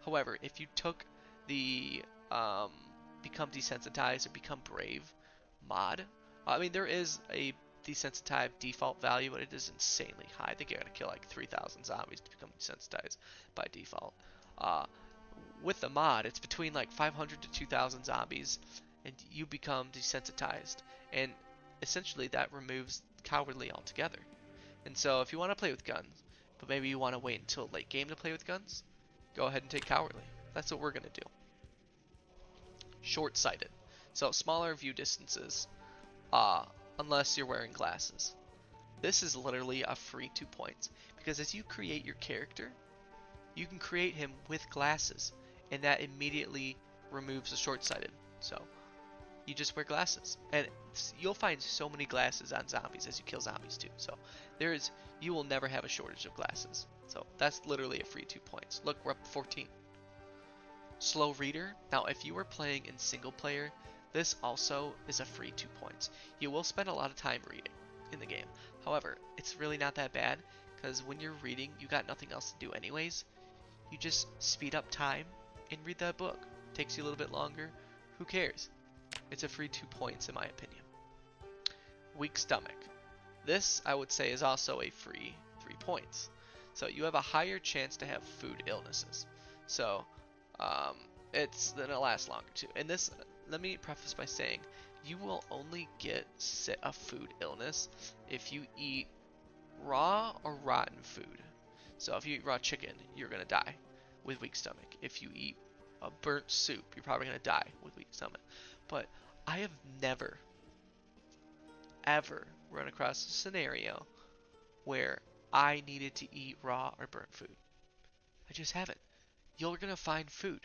However, if you took the become desensitized or become brave mod, I mean, there is a desensitized default value, but it is insanely high. I think you gotta kill like 3,000 zombies to become desensitized by default. Uh, with the mod, it's between like 500 to 2,000 zombies, and you become desensitized. And essentially, that removes cowardly altogether. And so, if you want to play with guns, but maybe you want to wait until late game to play with guns, go ahead and take cowardly. That's what we're gonna do. Short-sighted, so smaller view distances, uh, unless you're wearing glasses. This is literally a free 2 points, because as you create your character, you can create him with glasses, and that immediately removes the short-sighted. So you just wear glasses, and you'll find so many glasses on zombies as you kill zombies too. So you will never have a shortage of glasses. So that's literally a free 2 points. Look, we're up to 14. Slow reader. Now, if you were playing in single player, this also is a free 2 points. You will spend a lot of time reading in the game. However, it's really not that bad, because when you're reading, you got nothing else to do anyways. You just speed up time and read that book. Takes you a little bit longer. Who cares? It's a free 2 points in my opinion. Weak stomach. This, I would say, is also a free 3 points. So you have a higher chance to have food illnesses. So it's then it'll last longer too. And this, let me preface by saying, you will only get a food illness if you eat raw or rotten food. So if you eat raw chicken, you're gonna die with weak stomach. If you eat a burnt soup, you're probably gonna die with weak stomach. But I have never, ever run across a scenario where I needed to eat raw or burnt food. I just haven't. You're gonna find food.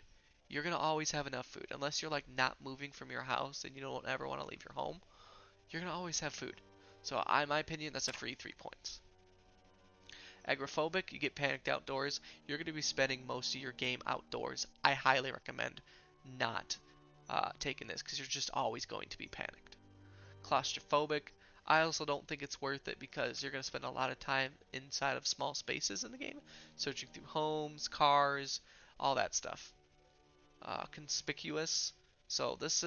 You're gonna always have enough food. Unless you're like not moving from your house and you don't ever want to leave your home, you're gonna always have food. So in my opinion, that's a free 3 points. Agoraphobic, you get panicked outdoors. You're gonna be spending most of your game outdoors. I highly recommend not taking this, because you're just always going to be panicked. Claustrophobic, I also don't think it's worth it, because you're going to spend a lot of time inside of small spaces in the game, searching through homes, cars, all that stuff. Conspicuous, so this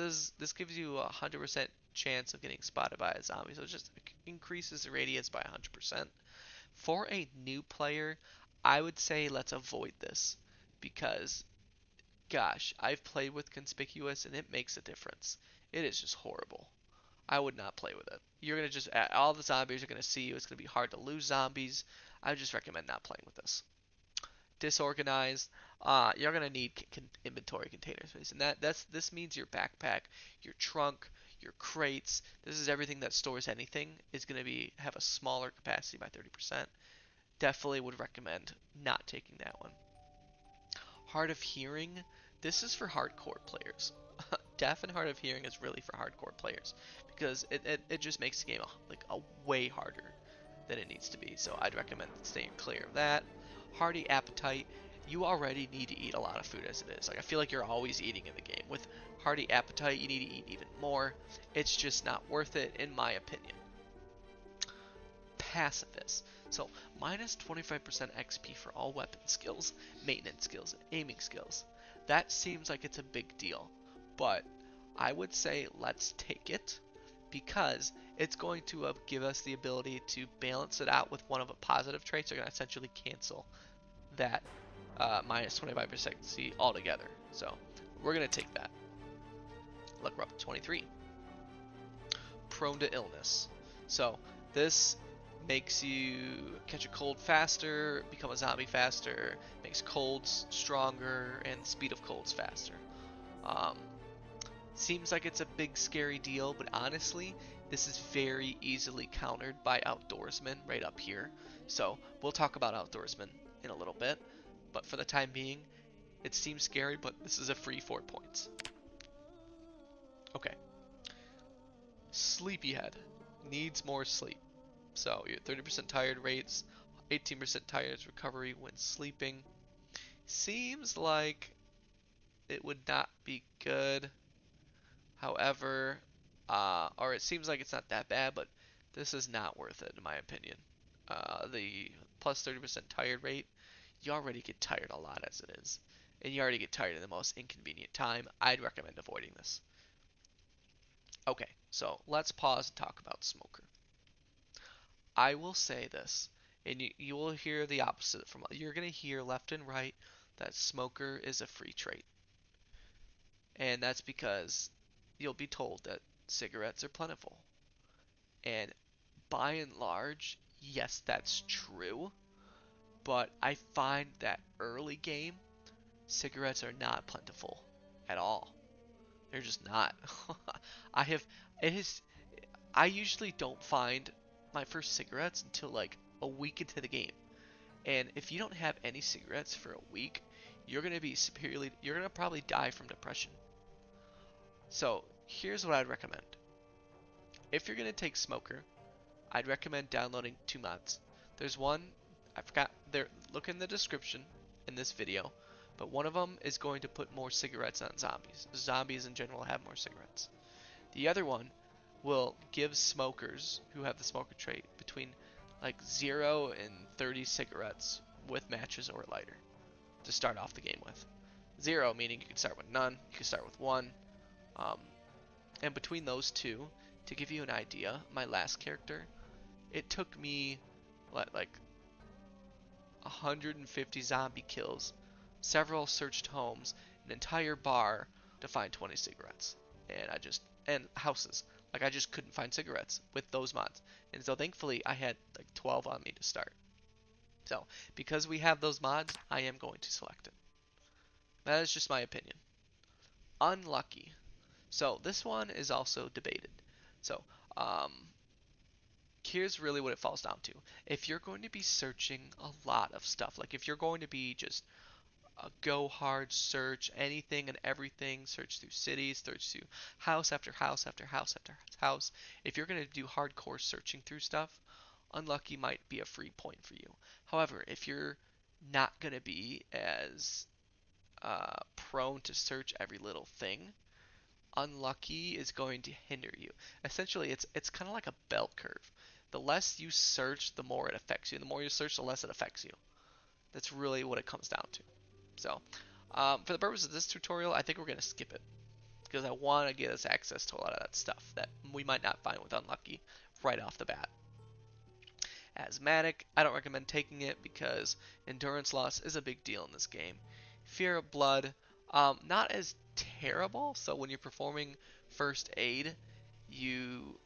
gives you a 100% chance of getting spotted by a zombie, so it just increases the radius by 100%. For a new player, I would say let's avoid this, because gosh, I've played with Conspicuous and it makes a difference. It is just horrible. I would not play with it. You're going to just, all the zombies are going to see you. It's going to be hard to lose zombies. I would just recommend not playing with this. Disorganized, you're going to need inventory container space. And this means your backpack, your trunk, your crates. This is everything that stores anything is going to have a smaller capacity by 30%. Definitely would recommend not taking that one. Hard of hearing, this is for hardcore players. Deaf and hard of hearing is really for hardcore players, because it just makes the game a way harder than it needs to be. So I'd recommend staying clear of that. Hearty appetite, you already need to eat a lot of food as it is. Like, I feel like you're always eating in the game. With hearty appetite, you need to eat even more. It's just not worth it, in my opinion. Pacifist. So minus 25% XP for all weapon skills, maintenance skills, aiming skills. That seems like it's a big deal, but I would say let's take it, because it's going to give us the ability to balance it out with one of the positive traits. They're going to essentially cancel that minus 25% XP altogether. So we're going to take that. Look, we're up to 23. Prone to illness. So this makes you catch a cold faster, become a zombie faster, makes colds stronger, and the speed of colds faster. Seems like it's a big scary deal, but honestly, this is very easily countered by outdoorsmen right up here. So we'll talk about outdoorsmen in a little bit, but for the time being, it seems scary, but this is a free 4 points. Okay. Sleepyhead. Needs more sleep. So your 30% tired rates, 18% tired recovery when sleeping. Seems like it would not be good. However, or it seems like it's not that bad, but this is not worth it in my opinion. The plus 30% tired rate, you already get tired a lot as it is. And you already get tired in the most inconvenient time. I'd recommend avoiding this. Okay, So let's pause and talk about Smoker. I will say this, and you will hear the opposite from, you're going to hear left and right that Smoker is a free trait. And that's because you'll be told that cigarettes are plentiful. And by and large, yes, that's true. But I find that early game, cigarettes are not plentiful at all. They're just not. I have, it is, I usually don't find my first cigarettes until like a week into the game. And if you don't have any cigarettes for a week, you're going to be you're going to probably die from depression. So here's what I'd recommend. If you're going to take Smoker, I'd recommend downloading 2 mods. There's one, I forgot, look in the description in this video, but one of them is going to put more cigarettes on zombies. Zombies in general have more cigarettes. The other one will give smokers who have the smoker trait between like 0 and 30 cigarettes with matches or a lighter to start off the game with. 0 meaning you can start with none, you can start with 1, and between those two, to give you an idea, my last character, it took me like 150 zombie kills, several searched homes, an entire bar to find 20 cigarettes. And houses. Like I just couldn't find cigarettes with those mods. And so thankfully I had like 12 on me to start. So because we have those mods, I am going to select it. That is just my opinion. Unlucky. So this one is also debated. So here's really what it falls down to. If you're going to be searching a lot of stuff, like if you're going to be just a go hard search, anything and everything, search through cities, search through house after house after house after house, if you're going to do hardcore searching through stuff, unlucky might be a free point for you. However, if you're not going to be as prone to search every little thing, unlucky is going to hinder you. Essentially, it's kind of like a bell curve. The less you search, the more it affects you. The more you search, the less it affects you. That's really what it comes down to. So, for the purpose of this tutorial, I think we're going to skip it. Because I want to get us access to a lot of that stuff that we might not find with unlucky right off the bat. Asthmatic, I don't recommend taking it because endurance loss is a big deal in this game. Fear of blood, not as terrible. So when you're performing first aid, you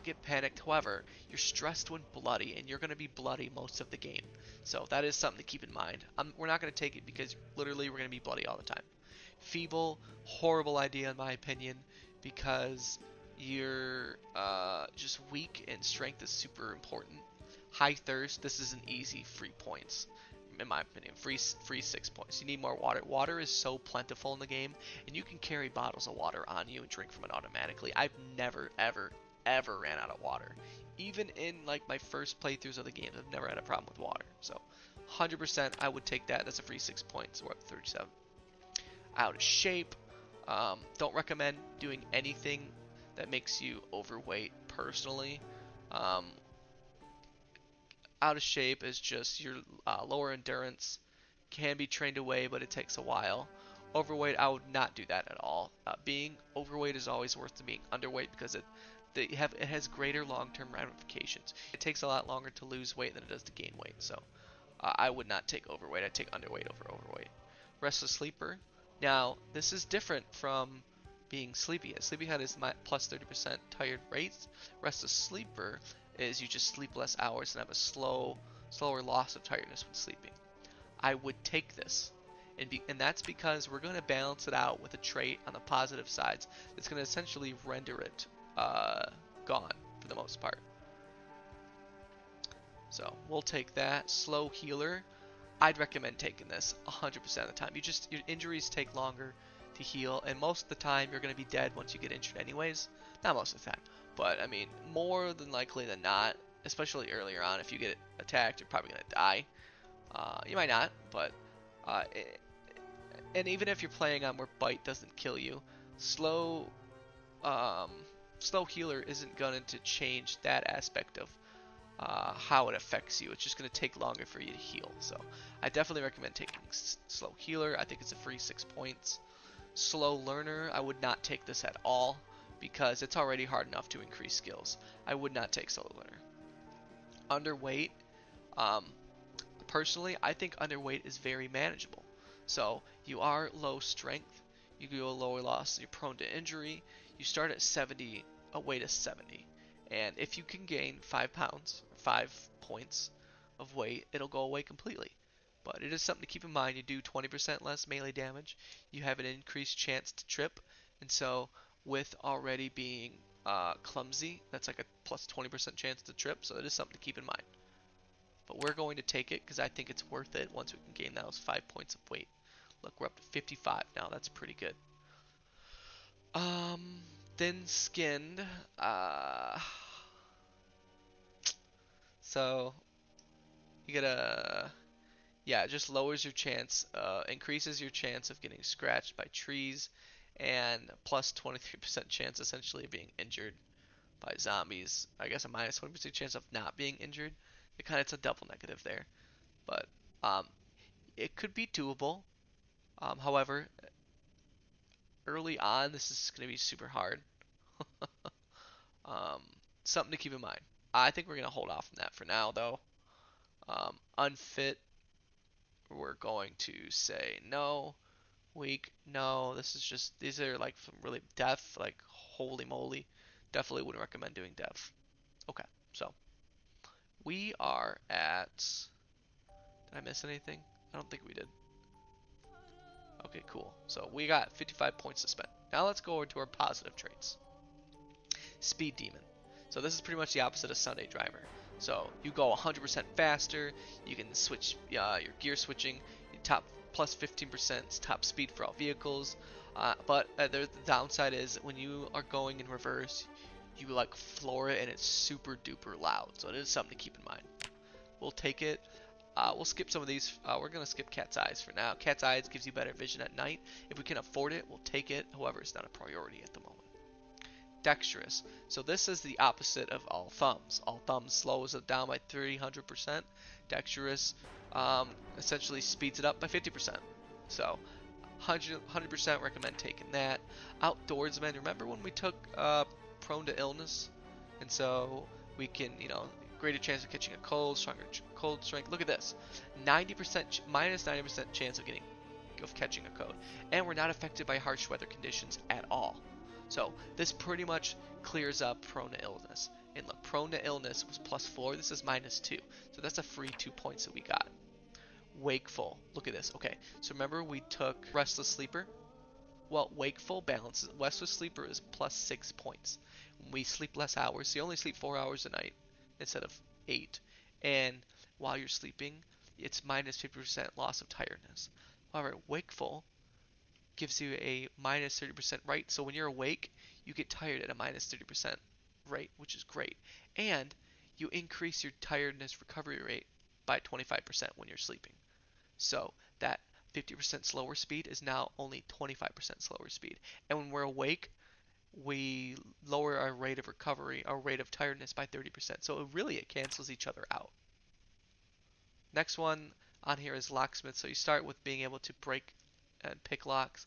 get panicked. However, you're stressed when bloody, and you're going to be bloody most of the game. So that is something to keep in mind. We're not going to take it because literally we're going to be bloody all the time. Feeble, horrible idea in my opinion, because you're just weak and strength is super important. High thirst, this is an easy free points. In my opinion, free 6 points. You need more water. Water is so plentiful in the game, and you can carry bottles of water on you and drink from it automatically. I've never, ever, ever ran out of water. Even in like my first playthroughs of the game, I've never had a problem with water. So 100% I would take that. That's a free 6 points. We're up to 37. Out of shape. Don't recommend doing anything that makes you overweight personally. Out of shape is just your lower endurance, can be trained away, but it takes a while. Overweight, I would not do that at all. Being overweight is always worse than being underweight because it has greater long-term ramifications. It takes a lot longer to lose weight than it does to gain weight, so I would not take overweight. I'd take underweight over overweight. Restless sleeper. Now, this is different from being sleepyhead. Sleepyhead is my plus 30% tired rates. Restless sleeper is you just sleep less hours and have a slower loss of tiredness when sleeping. I would take this, and that's because we're going to balance it out with a trait on the positive sides that's going to essentially render it gone for the most part. So we'll take that. Slow healer, I'd recommend taking this 100% of the time. Your injuries take longer to heal, and most of the time you're going to be dead once you get injured anyways. Not most of the time, but I mean more than likely than not, especially earlier on. If you get attacked, you're probably going to die. You might not, but and even if you're playing on where bite doesn't kill you, slow healer isn't going to change that aspect of how it affects you. It's just going to take longer for you to heal. So I definitely recommend taking slow healer. I think it's a free 6 points. Slow learner, I would not take this at all because it's already hard enough to increase skills. I would not take solo learner. Underweight, um, personally, I think underweight is very manageable. So you are low strength, you go lower loss, you're prone to injury, you start at 70, a weight of 70. And if you can gain 5 pounds, 5 points of weight, it'll go away completely. But it is something to keep in mind. You do 20% less melee damage, you have an increased chance to trip, and so with already being clumsy, that's like a plus 20% chance to trip, so it is something to keep in mind. But we're going to take it because I think it's worth it once we can gain those 5 points of weight. Look, we're up to 55 now. That's pretty good. Thin-skinned. So you gotta, yeah, it just lowers your chance, increases your chance of getting scratched by trees, and plus 23% chance essentially of being injured by zombies. I guess a minus 20% chance of not being injured. It's a double negative there, but um, it could be doable. However, early on, this is going to be super hard. um, Something to keep in mind. I think we're going to hold off on that for now, though. Unfit, we're going to say no. Weak, no. This is just, these are like some really deaf, like holy moly. Definitely wouldn't recommend doing deaf. Okay, so we are at, did I miss anything? I don't think we did. Okay, cool. So we got 55 points to spend. Now let's go over to our positive traits. Speed Demon. So this is pretty much the opposite of Sunday Driver. So you go 100% faster, you can switch your gear switching, you top plus 15% top speed for all vehicles, but the downside is when you are going in reverse, you like floor it and it's super duper loud, so it is something to keep in mind. We'll take it. We'll skip some of these. We're going to skip Cat's Eyes for now. Cat's Eyes gives you better vision at night. If we can afford it, we'll take it. However, it's not a priority at the moment. Dexterous. So this is the opposite of All Thumbs. All Thumbs slows it down by 300%. Dexterous essentially speeds it up by 50%. So 100% recommend taking that. Outdoorsman. Remember when we took prone to illness? And so we can, greater chance of catching a cold, stronger cold strength. Look at this, 90% minus 90% chance of catching a cold, and we're not affected by harsh weather conditions at all. So this pretty much clears up prone to illness. And look, prone to illness was +4. This is -2, so that's a free 2 points that we got. Wakeful. Look at this. Okay, so remember we took Restless Sleeper. Well, Wakeful balances. Restless Sleeper is +6 points. We sleep less hours, so you only sleep 4 hours a night instead of 8. And while you're sleeping, it's -50% loss of tiredness. However, Wakeful gives you a -30% rate, so when you're awake, you get tired at a -30% rate, which is great. And you increase your tiredness recovery rate by 25% when you're sleeping. So that 50% slower speed is now only 25% slower speed. And when we're awake, we lower our rate of recovery, our rate of tiredness by 30%. So it cancels each other out. Next one on here is Locksmith. So you start with being able to break and pick locks.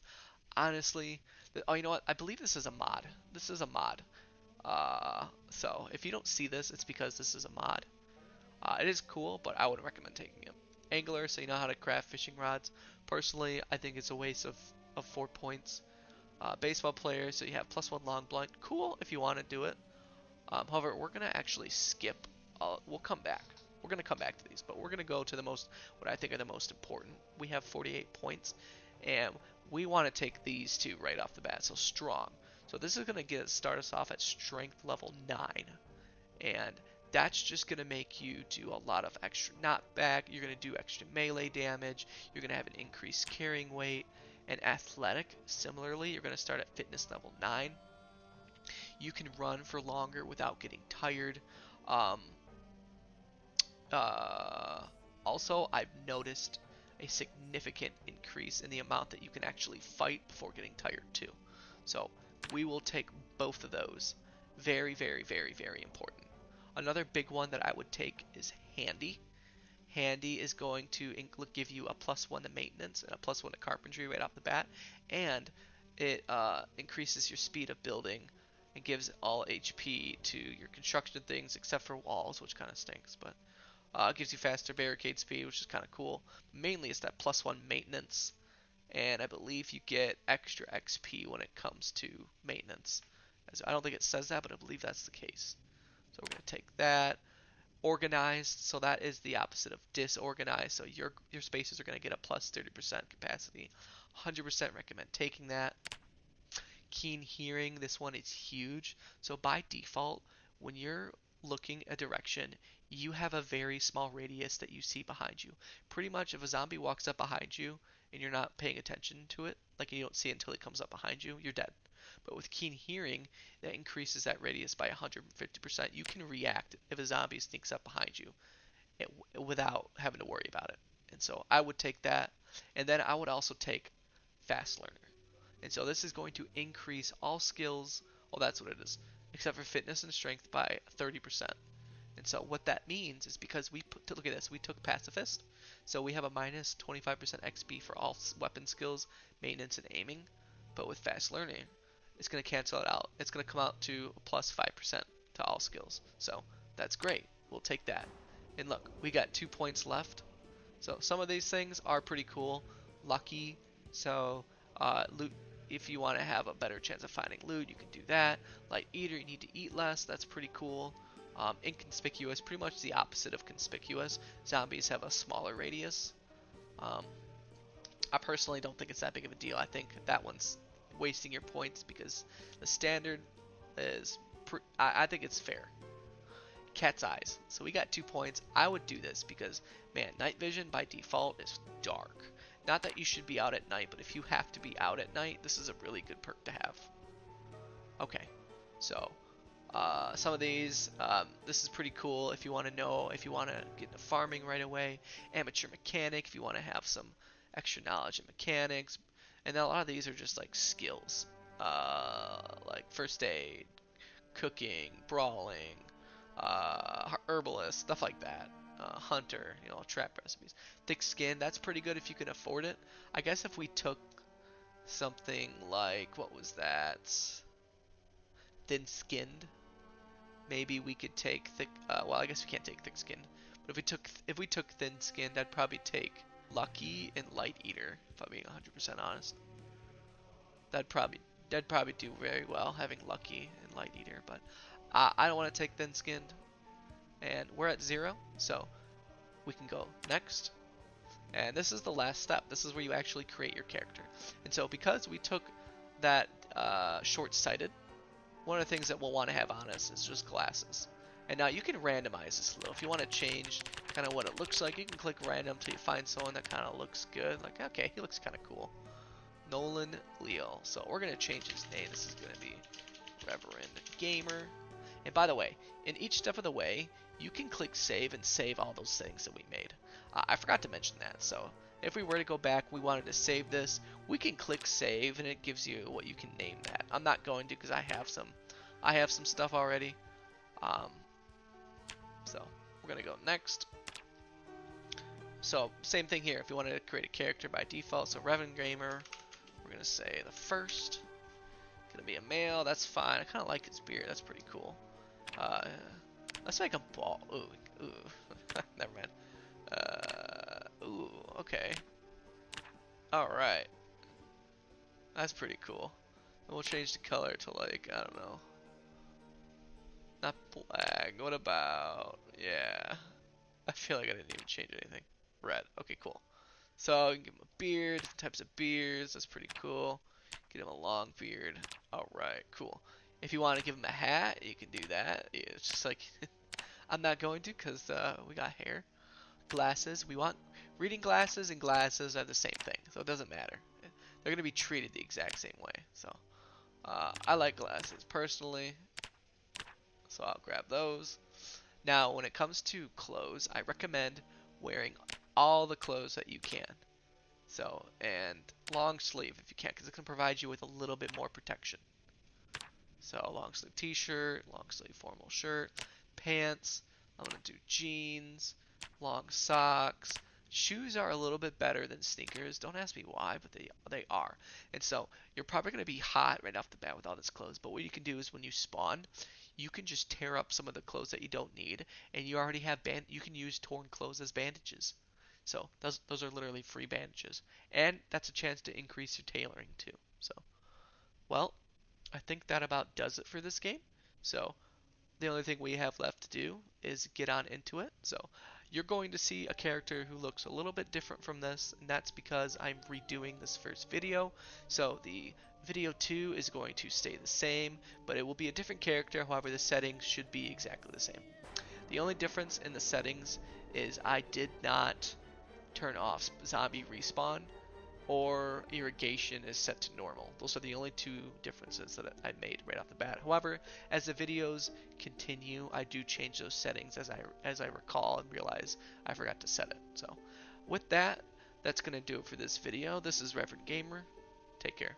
Honestly, oh, you know what? I believe this is a mod. This is a mod. So if you don't see this, it's because this is a mod. It is cool, but I wouldn't recommend taking it. Angler, so you know how to craft fishing rods. Personally, I think it's a waste of 4 points. Baseball player, so you have +1 long blunt. Cool if you want to do it. However, we're going to actually skip. We'll come back. We're going to come back to these, but we're going to go to what I think are the most important. We have 48 points, and we want to take these two right off the bat. So strong. So this is going to start us off at strength level 9, and that's just going to make you do a lot of extra knockback. You're going to do extra melee damage. You're going to have an increased carrying weight. And athletic, similarly, you're going to start at fitness level 9. You can run for longer without getting tired. Also, I've noticed a significant increase in the amount that you can actually fight before getting tired too. So we will take both of those. Very, very, very, very important. Another big one that I would take is Handy. Handy is going to give you a +1 to maintenance and a +1 to carpentry right off the bat, and it increases your speed of building It gives all HP to your construction things except for walls, which kind of stinks, but it gives you faster barricade speed, which is kind of cool. Mainly it's that +1 maintenance, and I believe you get extra XP when it comes to maintenance. I don't think it says that, but I believe that's the case. So we're going to take that. Organized, so that is the opposite of disorganized. So your spaces are going to get a plus 30% capacity. 100% recommend taking that. Keen hearing, this one is huge. So by default, when you're looking a direction, you have a very small radius that you see behind you. Pretty much if a zombie walks up behind you and you're not paying attention to it, like you don't see it until it comes up behind you, you're dead. But with keen hearing, that increases that radius by 150%. You can react if a zombie sneaks up behind you without having to worry about it. And so I would take that. And then I would also take fast learner. And so this is going to increase all skills, well that's what it is, except for fitness and strength by 30%. And so what that means is because look at this, we took pacifist, so we have a minus 25% XP for all weapon skills, maintenance and aiming, but with fast learning, it's going to cancel it out. It's going to come out to plus 5% to all skills. So that's great. We'll take that. And look, we got 2 points left. So some of these things are pretty cool. Lucky, so loot, if you want to have a better chance of finding loot, you can do that. Light eater, you need to eat less. That's pretty cool. Inconspicuous, pretty much the opposite of conspicuous. Zombies have a smaller radius. I personally don't think it's that big of a deal. I think that one's wasting your points because the standard is, I think it's fair. Cat's eyes. So we got 2 points. I would do this because, man, night vision by default is dark. Not that you should be out at night, but if you have to be out at night, this is a really good perk to have. Okay, so some of these, this is pretty cool if you want to know, if you want to get into farming right away. Amateur mechanic, if you want to have some extra knowledge in mechanics. And a lot of these are just like skills, like first aid, cooking, brawling, herbalist, stuff like that. Hunter, you know, trap recipes. Thick skin, that's pretty good if you can afford it. I guess if we took something like, what was that? Thin skinned. Maybe we could take thick. Well, I guess we can't take thick skinned. But if we took thin skinned, I'd probably take lucky and light eater. If I'm being 100% honest, that'd probably do very well having lucky and light eater. But I don't want to take thin skinned. And we're at 0, so we can go next. And this is the last step. This is where you actually create your character. And so because we took that short-sighted, one of the things that we'll want to have on us is just glasses. And now you can randomize this a little. If you want to change kind of what it looks like, you can click random till you find someone that kind of looks good. Like, okay, he looks kind of cool. Nolan Leal. So we're going to change his name. This is going to be Reverend Gamer. And by the way, in each step of the way, you can click save and save all those things that we made. I forgot to mention that. So if we were to go back, we wanted to save this, we can click save and it gives you what you can name that. I'm not going to because I have some stuff already. So we're going to go next. So same thing here. If you wanted to create a character by default, so Reverend Gamer, we're going to say the first. Going to be a male, that's fine. I kind of like his beard. That's pretty cool. Let's make him bald. Ooh. Never mind. Ooh, okay. Alright. That's pretty cool. And we'll change the color to like, I don't know. Not black. What about, yeah. I feel like I didn't even change anything. Red. Okay, cool. So, give him a beard, different types of beards. That's pretty cool. Get him a long beard. Alright, cool. If you want to give him a hat, you can do that. It's just like, I'm not going to because we got hair. Glasses. We want reading glasses and glasses are the same thing, so it doesn't matter. They're going to be treated the exact same way. So I like glasses personally, so I'll grab those. Now, when it comes to clothes, I recommend wearing all the clothes that you can. So, and long sleeve if you can, because it can provide you with a little bit more protection. So, long sleeve t-shirt, long sleeve formal shirt, pants. I'm going to do jeans, long socks, Shoes are a little bit better than sneakers. Don't ask me why, but they are. And so you're probably going to be hot right off the bat with all this clothes. But what you can do is when you spawn, you can just tear up some of the clothes that you don't need, and you already have you can use torn clothes as bandages. So those are literally free bandages, and that's a chance to increase your tailoring too. So well, I think that about does it for this game. So the only thing we have left to do is get on into it. So you're going to see a character who looks a little bit different from this, and that's because I'm redoing this first video. So the video 2 is going to stay the same, but it will be a different character. However, the settings should be exactly the same. The only difference in the settings is I did not turn off zombie respawn, or irrigation is set to normal. Those are the only two differences that I made right off the bat. However, as the videos continue, I do change those settings as I recall and realize I forgot to set it. So with that, that's going to do it for this video. This is Reverend Gamer. Take care.